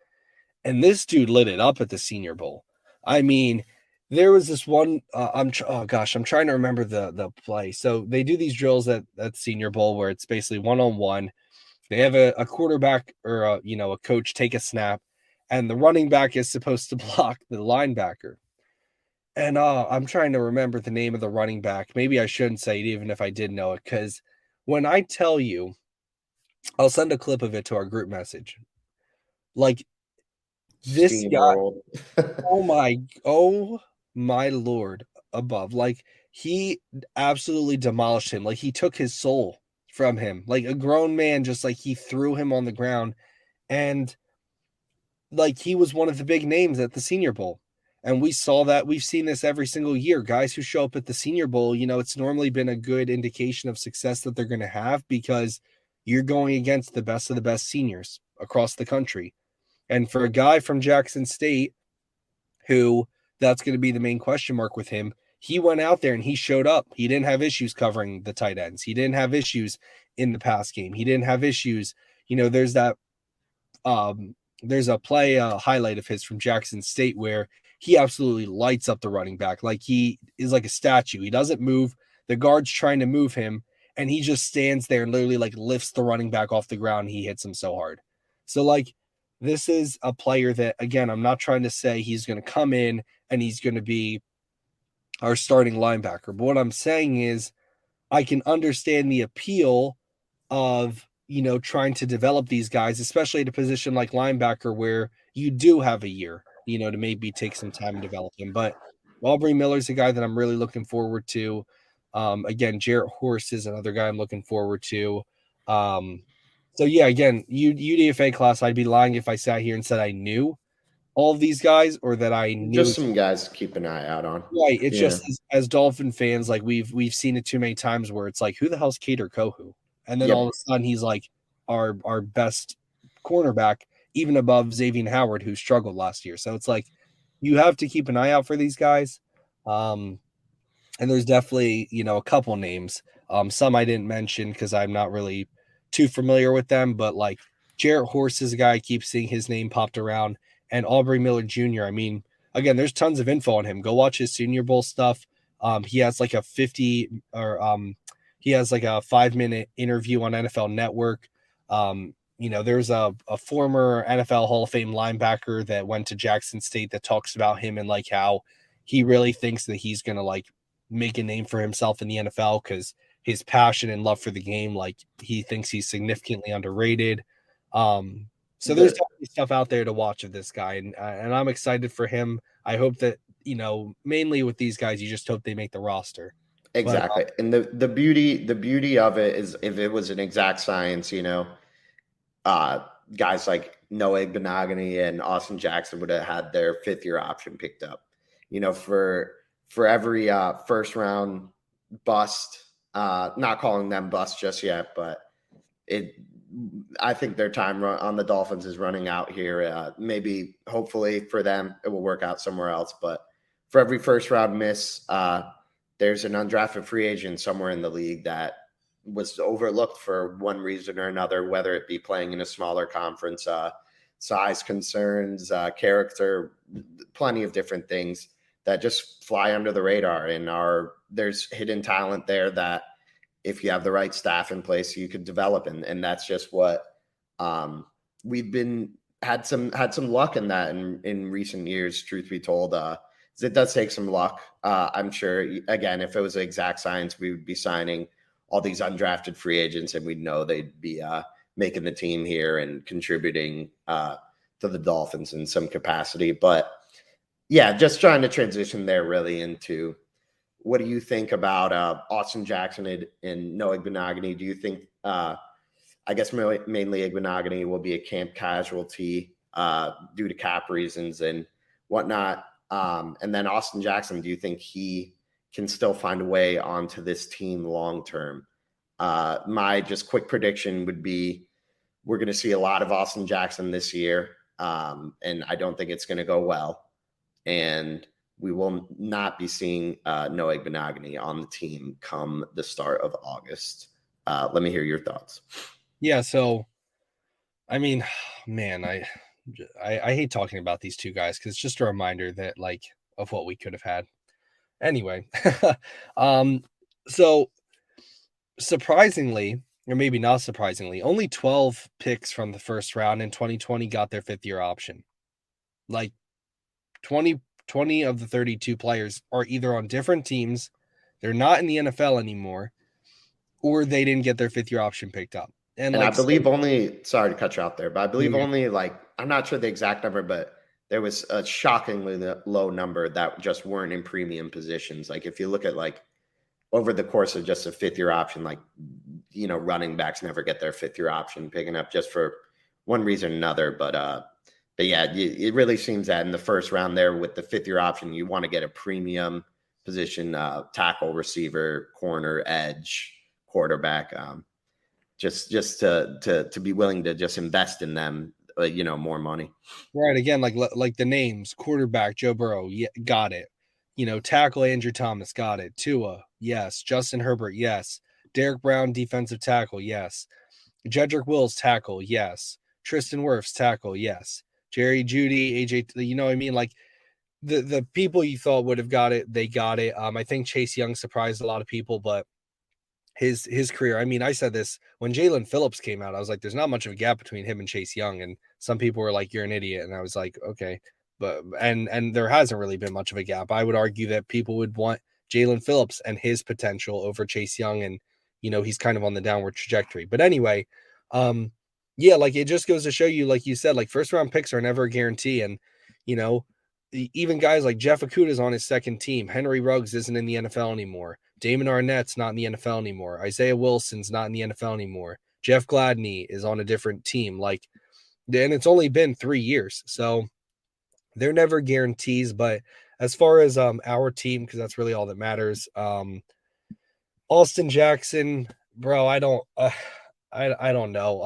And this dude lit it up at the Senior Bowl. I mean, there was this one. I'm trying to remember the play. So they do these drills at Senior Bowl where it's basically 1-on-1. They have a quarterback or a coach take a snap, and the running back is supposed to block the linebacker. And I'm trying to remember the name of the running back. Maybe I shouldn't say it, even if I did know it, because when I tell you, I'll send a clip of it to our group message. Like this guy, Steamrolled. oh my Lord above. Like he absolutely demolished him. Like he took his soul from him. Like a grown man, just like he threw him on the ground. And like he was one of the big names at the Senior Bowl. And we saw that. We've seen this every single year. Guys who show up at the Senior Bowl, it's normally been a good indication of success that they're going to have because you're going against the best of the best seniors across the country. And for a guy from Jackson State, who that's going to be the main question mark with him, he went out there and he showed up. He didn't have issues covering the tight ends. He didn't have issues in the pass game. He didn't have issues. There's that there's a play highlight of his from Jackson State where he absolutely lights up the running back. Like he is like a statue. He doesn't move. The guard's trying to move him, and he just stands there and literally like lifts the running back off the ground. And he hits him so hard. So like this is a player that, again, I'm not trying to say he's going to come in and he's going to be our starting linebacker. But what I'm saying is I can understand the appeal of, trying to develop these guys, especially at a position like linebacker where you do have a year, to maybe take some time and develop him. But Aubrey Miller's a guy that I'm really looking forward to. Again, Jarrett Horst is another guy I'm looking forward to. So yeah, again, UDFA class, I'd be lying if I sat here and said I knew all of these guys or that I knew. Just some guys to keep an eye out on. Right. It's Yeah. just as Dolphin fans, like we've seen it too many times where it's like, who the hell's Cater Kohu? And then all of Yep. a sudden he's like our best cornerback, even above Xavier Howard, who struggled last year. So it's like you have to keep an eye out for these guys. And there's definitely, a couple names. Some I didn't mention because I'm not really too familiar with them, but like Jarrett Horst is a guy I keep seeing his name popped around, and Aubrey Miller Jr. I mean, again, there's tons of info on him. Go watch his Senior Bowl stuff. He has like a 50 or he has like a 5-minute interview on NFL Network. There's a former NFL Hall of Fame linebacker that went to Jackson State that talks about him and like how he really thinks that he's going to like make a name for himself in the NFL because his passion and love for the game, like he thinks he's significantly underrated. So there's The definitely stuff out there to watch of this guy, and I'm excited for him. I hope that mainly with these guys, you just hope they make the roster. But Exactly. And the beauty of it is if it was an exact science, uh, guys like Noah Igbinoghene and Austin Jackson would have had their 5th-year option picked up. For every first round bust, not calling them bust just yet, but it I think their time on the Dolphins is running out here. Maybe, hopefully for them, it will work out somewhere else. But for every first round miss, there's an undrafted free agent somewhere in the league that was overlooked for one reason or another, whether it be playing in a smaller conference, size concerns, character, plenty of different things that just fly under the radar. And there's hidden talent there that if you have the right staff in place, you could develop. And that's just what we've had some luck in that in recent years, truth be told. It does take some luck. I'm sure, again, if it was exact science, we would be signing all these undrafted free agents and we'd know they'd be making the team here and contributing to the Dolphins in some capacity. But yeah, just trying to transition there really into what do you think about Austin Jackson and Noah Igbinoghene? Do you think, I guess mainly Igbinoghene will be a camp casualty due to cap reasons and whatnot? And then Austin Jackson, do you think he can still find a way onto this team long term? My just quick prediction would be we're going to see a lot of Austin Jackson this year, and I don't think it's going to go well. And we will not be seeing Noah Igbinoghene on the team come the start of August. Let me hear your thoughts. yeah, so I mean, man, I hate talking about these two guys because it's just a reminder that like of what we could have had. Anyway, so surprisingly, or maybe not surprisingly, only 12 picks from the first round in 2020 got their 5th-year option. Like 20 of the 32 players are either on different teams, they're not in the NFL anymore, or they didn't get their 5th-year option picked up. And I like, believe only, sorry to cut you off there, but I believe yeah, only I'm not sure the exact number, but there was a shockingly low number that just weren't in premium positions. Like if you look at like over the course of just a 5th-year option, like, running backs never get their 5th-year option picking up just for one reason or another. But yeah, it really seems that in the first round there with the 5th-year option, you want to get a premium position, tackle, receiver, corner, edge, quarterback, just to be willing to just invest in them, more money. right. Again, like the names: quarterback Joe Burrow, yeah, got it. Tackle Andrew Thomas, got it. Tua, yes. Justin Herbert, yes. Derek Brown, defensive tackle, yes. Jedrick Wills, tackle, yes. Tristan Wirfs, tackle, yes. Jerry Judy, AJ, you know what I mean? Like the people you thought would have got it, they got it. I think Chase Young surprised a lot of people, but his career. I mean, I said this when Jalen Phillips came out. I was like, there's not much of a gap between him and Chase Young, and some people were like, you're an idiot, and I was like, okay, but and there hasn't really been much of a gap. I would argue that people would want Jalen Phillips and his potential over Chase Young, and he's kind of on the downward trajectory. But anyway, yeah, like it just goes to show you, like you said, like first round picks are never a guarantee, and even guys like Jeff Okudah's on his second team. Henry Ruggs isn't in the NFL anymore. Damon Arnett's not in the NFL anymore. Isaiah Wilson's not in the NFL anymore. Jeff Gladney is on a different team. Like, and it's only been 3 years. So they're never guarantees. But as far as our team, because that's really all that matters, Austin Jackson, bro, I don't know.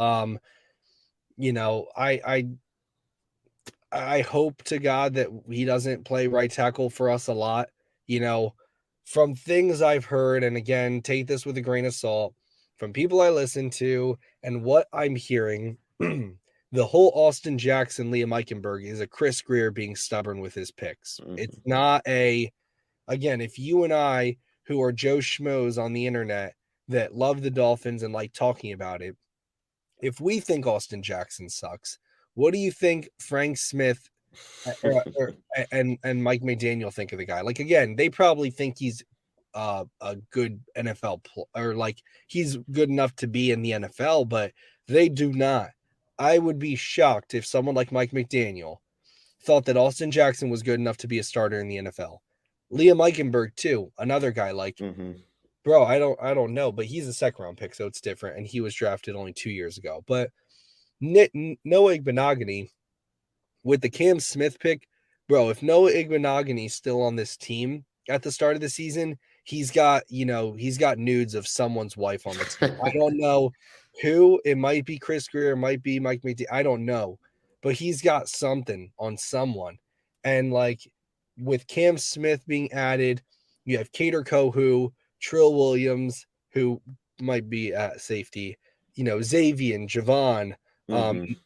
I hope to God that he doesn't play right tackle for us a lot. From things I've heard, and again, take this with a grain of salt, from people I listen to and what I'm hearing, the whole Austin Jackson, Liam Eichenberg is a Chris Greer being stubborn with his picks. Mm-hmm. It's not again, if you and I, who are Joe Schmoes on the internet, that love the Dolphins and like talking about it, if we think Austin Jackson sucks, what do you think Frank Smith and Mike McDaniel think of the guy? Like again, they probably think he's a good NFL or like he's good enough to be in the NFL, but they do not. I would be shocked if someone like Mike McDaniel thought that Austin Jackson was good enough to be a starter in the NFL. Liam Eichenberg too, another guy like, bro, I don't know, but he's a second round pick, so it's different, and he was drafted only 2 years ago. But Noah Igbinoghene with the Cam Smith pick, bro, if Noah Igbinoghene's still on this team at the start of the season, he's got nudes of someone's wife on the team. I don't know who. It might be Chris Greer, it might be Mike McDaniel. I don't know, but he's got something on someone. And like with Cam Smith being added, you have Cater Kohu, Trill Williams, who might be at safety, Xavier, Javon,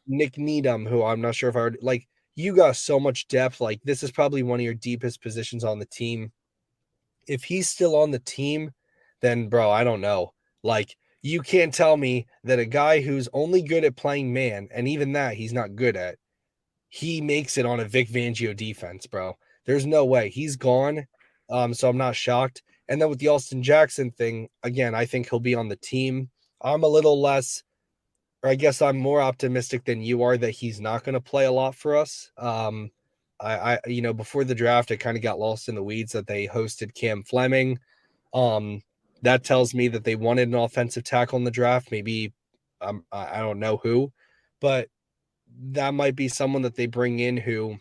Nick Needham, who I'm not sure if I already like. You got so much depth. Like this is probably one of your deepest positions on the team. If he's still on the team, then bro, I don't know. Like you can't tell me that a guy who's only good at playing man, and even that he's not good at, he makes it on a Vic Fangio defense, bro. There's no way. He's gone. So I'm not shocked. And then with the Austin Jackson thing, again, I think he'll be on the team. I'm a little less, or I guess I'm more optimistic than you are that he's not going to play a lot for us. Before the draft, I kind of got lost in the weeds that they hosted Cam Fleming. That tells me that they wanted an offensive tackle in the draft. Maybe I don't know who, but that might be someone that they bring in who,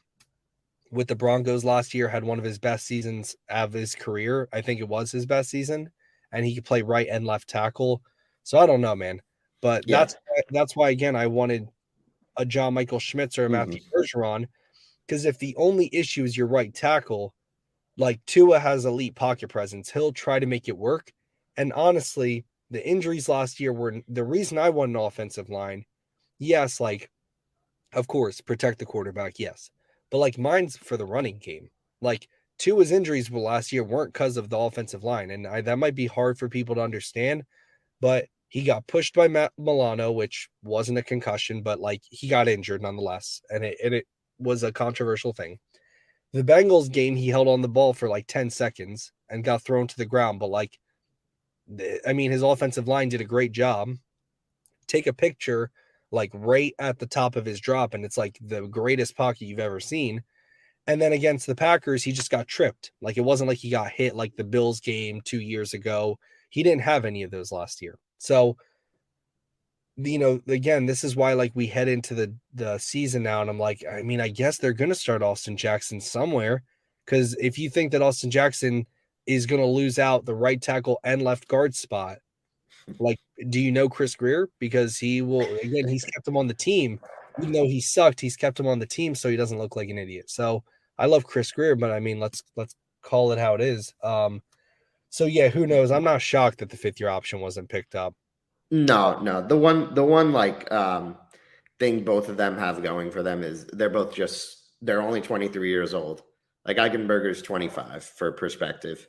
with the Broncos last year, had one of his best seasons of his career. I think it was his best season, and he could play right and left tackle. So I don't know, man. But that's why, again, I wanted a John Michael Schmitz or a Matthew Bergeron, because if the only issue is your right tackle, like Tua has elite pocket presence, he'll try to make it work. And honestly, the injuries last year were the reason I won an offensive line. Yes, like, of course, protect the quarterback, yes. But like mine's for the running game. Like Tua's injuries last year weren't because of the offensive line. And that might be hard for people to understand, but he got pushed by Matt Milano, which wasn't a concussion, but like he got injured nonetheless. And it was a controversial thing. The Bengals game, he held on the ball for like 10 seconds and got thrown to the ground. But like, I mean, his offensive line did a great job. Take a picture like right at the top of his drop, and it's like the greatest pocket you've ever seen. And then against the Packers, he just got tripped. Like it wasn't like he got hit like the Bills game 2 years ago. He didn't have any of those last year. So, again, this is why like we head into the season now, and I'm like, I mean, I guess they're going to start Austin Jackson somewhere, because if you think that Austin Jackson is going to lose out the right tackle and left guard spot, like, do you know Chris Greer? Because he will, again, he's kept him on the team. Even though he sucked, he's kept him on the team so he doesn't look like an idiot. So I love Chris Greer, but I mean, let's call it how it is. So yeah, who knows? I'm not shocked that the 5th-year option wasn't picked up. No. The one like thing both of them have going for them is they're only 23 years old. Like Eichenberger's 25 for perspective.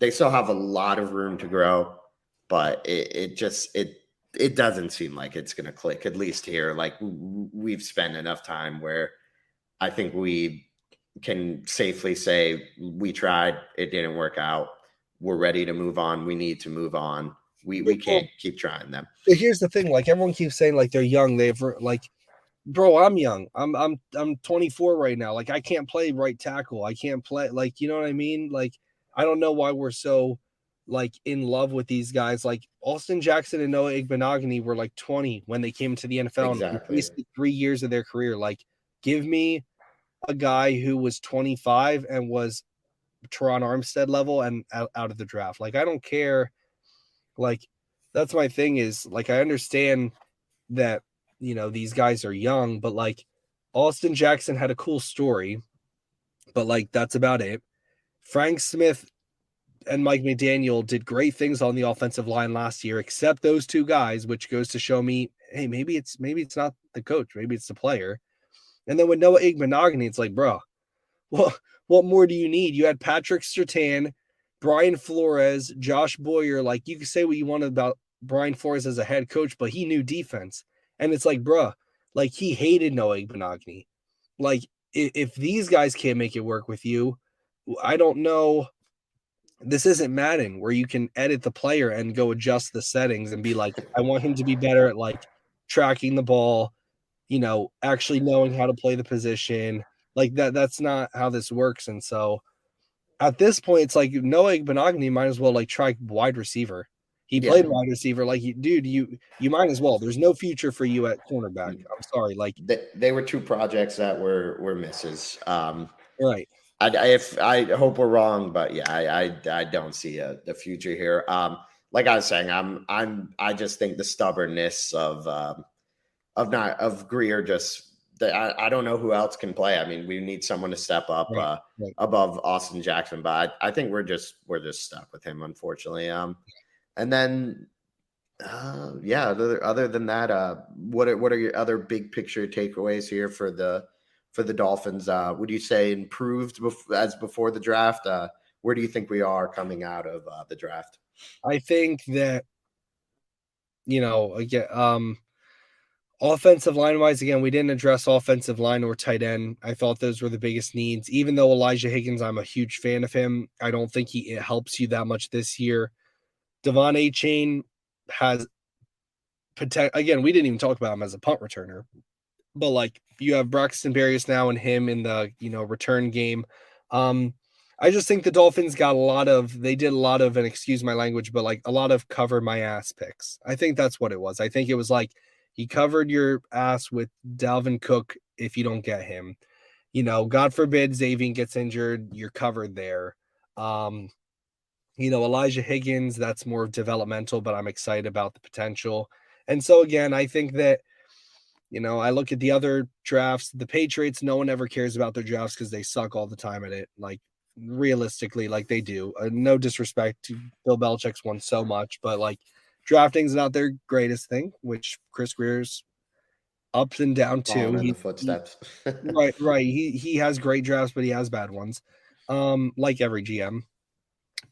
They still have a lot of room to grow, but it doesn't seem like it's going to click, at least here. Like we've spent enough time where I think we can safely say we tried, it didn't work out. We're ready to move on. We need to move on. We can't keep trying them. Here's the thing, like everyone keeps saying like they're young. They've like, bro, I'm young. I'm 24 right now. Like I can't play right tackle. I can't play, like, you know what I mean? Like I don't know why we're so like in love with these guys. Like Austin Jackson and Noah Igbinoghene were like 20 when they came to the NFL. Exactly. And wasted 3 years of their career. Like give me a guy who was 25 and was Teron Armstead level and out of the draft. Like I don't care. Like that's my thing is like I understand that these guys are young, but like Austin Jackson had a cool story, but like that's about it. Frank Smith and Mike McDaniel did great things on the offensive line last year, except those 2 guys, which goes to show me, hey, maybe it's not the coach, maybe it's the player. And then with Noah Igbinoghene, it's like, bro, what more do you need? You had Patrick Surtain, Brian Flores, Josh Boyer, like you can say what you want about Brian Flores as a head coach, but he knew defense. And it's like, bruh, like he hated Noah Igbinoghene. Like if these guys can't make it work with you, I don't know. This isn't Madden where you can edit the player and go adjust the settings and be like, I want him to be better at like tracking the ball, actually knowing how to play the position. Like that's not how this works. And so at this point, it's like Noah Igbinoghene might as well like try wide receiver. He Yeah, played wide receiver. Like, dude, you might as well. There's no future for you at cornerback. I'm sorry. Like, they were two projects that were misses. right. I hope we're wrong, but yeah, I don't see the future here. Like I was saying, I just think the stubbornness of Greer just I don't know who else can play. I mean, we need someone to step up Right. Right. above Austin Jackson, but I think we're just stuck with him, unfortunately. And then yeah, other than that, what are your other big picture takeaways here for the Dolphins? Would you say improved as before the draft? Where do you think we are coming out of the draft? I think that, again, offensive line wise, again, we didn't address offensive line or tight end. I thought those were the biggest needs. Even though Elijah Higgins, I'm a huge fan of him, I don't think it helps you that much this year. Devon Achane has potential. Again, we didn't even talk about him as a punt returner, but like you have Braxton Berrios now and him in the return game. I just think the Dolphins they did a lot of, and excuse my language, but like a lot of cover my ass picks. I think that's what it was. I think it was like he covered your ass with Dalvin Cook if you don't get him. God forbid Xavier gets injured, you're covered there. Elijah Higgins, that's more developmental, but I'm excited about the potential. And so again, I think that I look at the other drafts, the Patriots, no one ever cares about their drafts because they suck all the time at it. Like realistically, like they do. No disrespect to Bill Belichick's won so much, but like drafting's not their greatest thing, which Chris Greer's ups and down too. Following in the footsteps. Right. He has great drafts, but he has bad ones. Like every GM.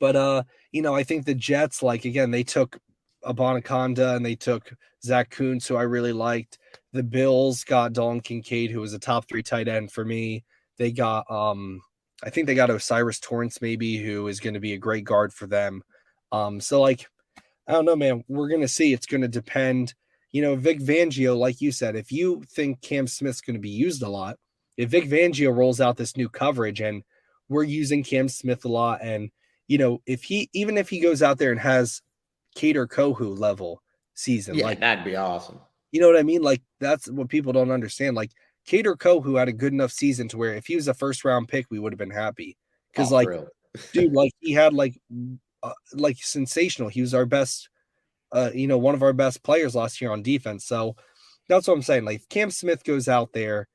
But I think the Jets, like again, they took Abanaconda and they took Zach Kuntz, who I really liked. The Bills got Dalton Kincaid, who was a top 3 tight end for me. They got I think they got Osiris Torrance, maybe, who is going to be a great guard for them. So like, I don't know, man. We're gonna see. It's gonna depend. Vic Fangio, like you said, if you think Cam Smith's going to be used a lot, if Vic Fangio rolls out this new coverage and we're using Cam Smith a lot, and if he goes out there and has Kader Kohu level season, Yeah, like that'd be awesome. you know what I mean? Like that's what people don't understand. Like Kader Kohu had a good enough season to where if he was a first round pick, we would have been happy. Because Oh, like, thrilled. dude, like he had like sensational. He was our best, one of our best players last year on defense. So that's what I'm saying. Like if Cam Smith goes out there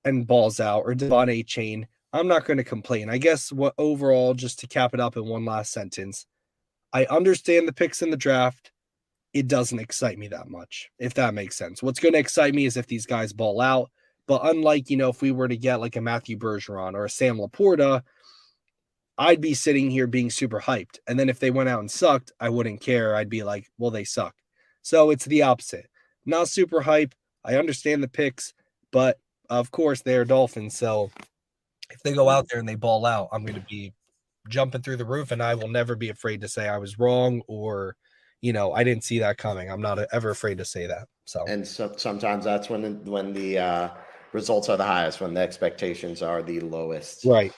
and balls out, or Devon Achane, I'm not going to complain. I guess what overall, just to cap it up in one last sentence, I understand the picks in the draft. It doesn't excite me that much, if that makes sense. What's going to excite me is if these guys ball out. But unlike, if we were to get like a Matthew Bergeron or a Sam Laporta, I'd be sitting here being super hyped. And then if they went out and sucked, I wouldn't care. I'd be like, well, they suck. So it's the opposite. Not super hype. I understand the picks, but of course they're Dolphins. So if they go out there and they ball out, I'm going to be jumping through the roof, and I will never be afraid to say I was wrong or, I didn't see that coming. I'm not ever afraid to say that. So, And sometimes that's when the results are the highest, when the expectations are the lowest. right.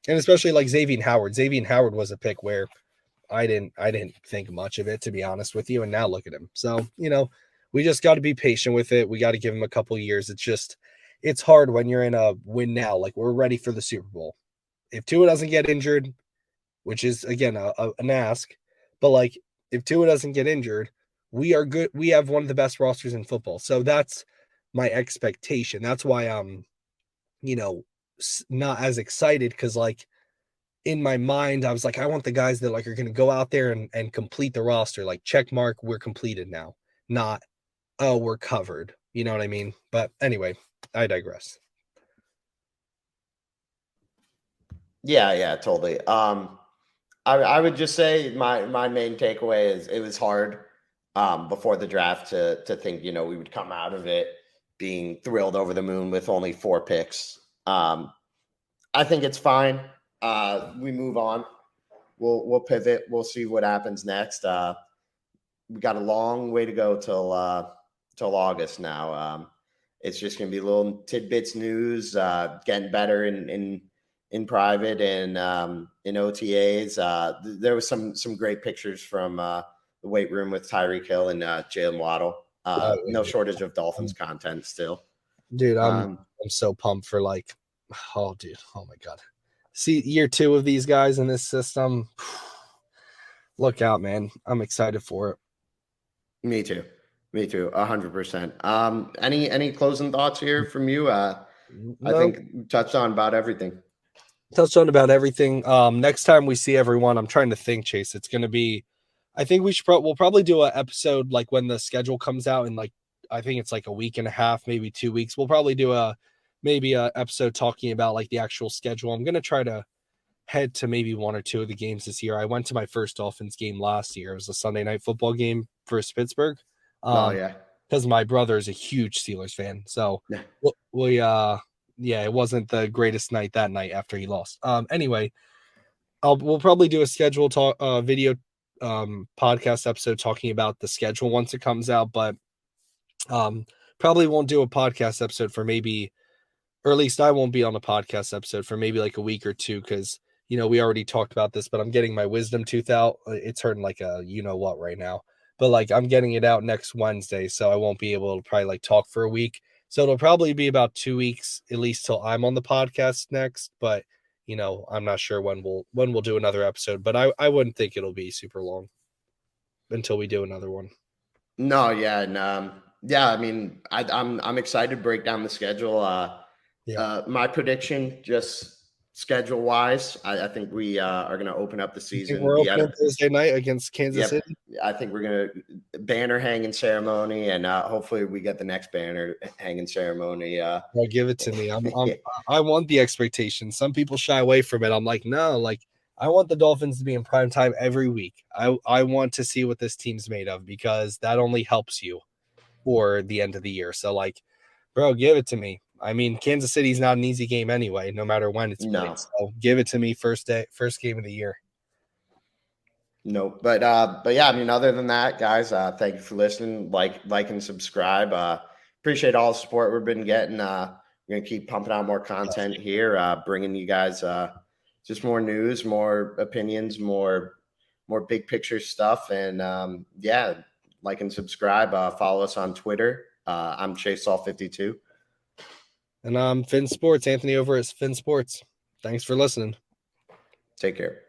And especially like Xavier Howard. Xavier Howard was a pick where I didn't think much of it, to be honest with you. And now look at him. So, we just got to be patient with it. We got to give him a couple years. It's hard when you're in a win now. Like we're ready for the Super Bowl. If Tua doesn't get injured, which is again an ask, but like if Tua doesn't get injured, we are good. We have one of the best rosters in football. So that's my expectation. That's why I'm, not as excited, because like in my mind, I was like, I want the guys that like are going to go out there and complete the roster. Like check mark, we're completed now. Not, oh, we're covered. You know what I mean? But anyway, I digress. Yeah, totally. I would just say my main takeaway is it was hard before the draft to think, we would come out of it being thrilled over the moon with only 4 picks. I think it's fine. We move on. We'll pivot. We'll see what happens next. We got a long way to go till August now. It's just gonna be little tidbits news, getting better in private and in OTAs. There was some great pictures from the weight room with Tyreek Hill and Jalen Waddle. Oh, No shortage of yeah. Dolphins content still. Dude, Um, I'm so pumped for like, oh, dude, oh my god. See year 2 of these guys in this system. Look out, man. I'm excited for it. Me too. Me too. 100%. Any closing thoughts here from you? I No, think we touched on about everything. touched on about everything. Next time we see everyone, I'm trying to think, Chase. It's gonna be, I think we'll probably do an episode like when the schedule comes out in like, I think it's like a week and a half, maybe 2 weeks. We'll probably do maybe a episode talking about like the actual schedule. I'm gonna try to head to maybe 1 or 2 of the games this year. I went to my first Dolphins game last year. It was a Sunday night football game versus Pittsburgh. Oh Um, yeah. because my brother is a huge Steelers fan. So we yeah, it wasn't the greatest night that night after he lost. Anyway, we'll probably do a schedule talk video podcast episode talking about the schedule once it comes out, but um probably won't do a podcast episode for maybe, or at least I won't be on a podcast episode for maybe like a week or two because we already talked about this, but I'm getting my wisdom tooth out. It's hurting like a what right now, but like I'm getting it out next Wednesday, so I won't be able to probably like talk for a week. So it'll probably be about 2 weeks at least till I'm on the podcast next. But I'm not sure when we'll do another episode, but I wouldn't think it'll be super long until we do another one. No, yeah, and yeah. I mean, I'm excited to break down the schedule. Yeah, My prediction, just schedule wise, I think we are going to open up the you think season. we're opening Thursday night against Kansas Yep. City? I think we're going to banner hanging ceremony, and hopefully we get the next banner hanging ceremony. Well, give it to me. Yeah. I want the expectation. Some people shy away from it. I'm like, no, like I want the Dolphins to be in prime time every week. I want to see what this team's made of because that only helps you for the end of the year. So like, bro, give it to me. I mean, Kansas City's not an easy game anyway, no matter when it's played. No. So give it to me first game of the year. No, but yeah, I mean, other than that, guys, thank you for listening. Like, and subscribe. Appreciate all the support we've been getting. We're gonna keep pumping out more content here, bringing you guys just more news, more opinions, more big picture stuff, and yeah, like and subscribe. Follow us on Twitter. I'm ChaseSall52. And Finn Sports, Anthony over at Finn Sports. Thanks for listening. Take care.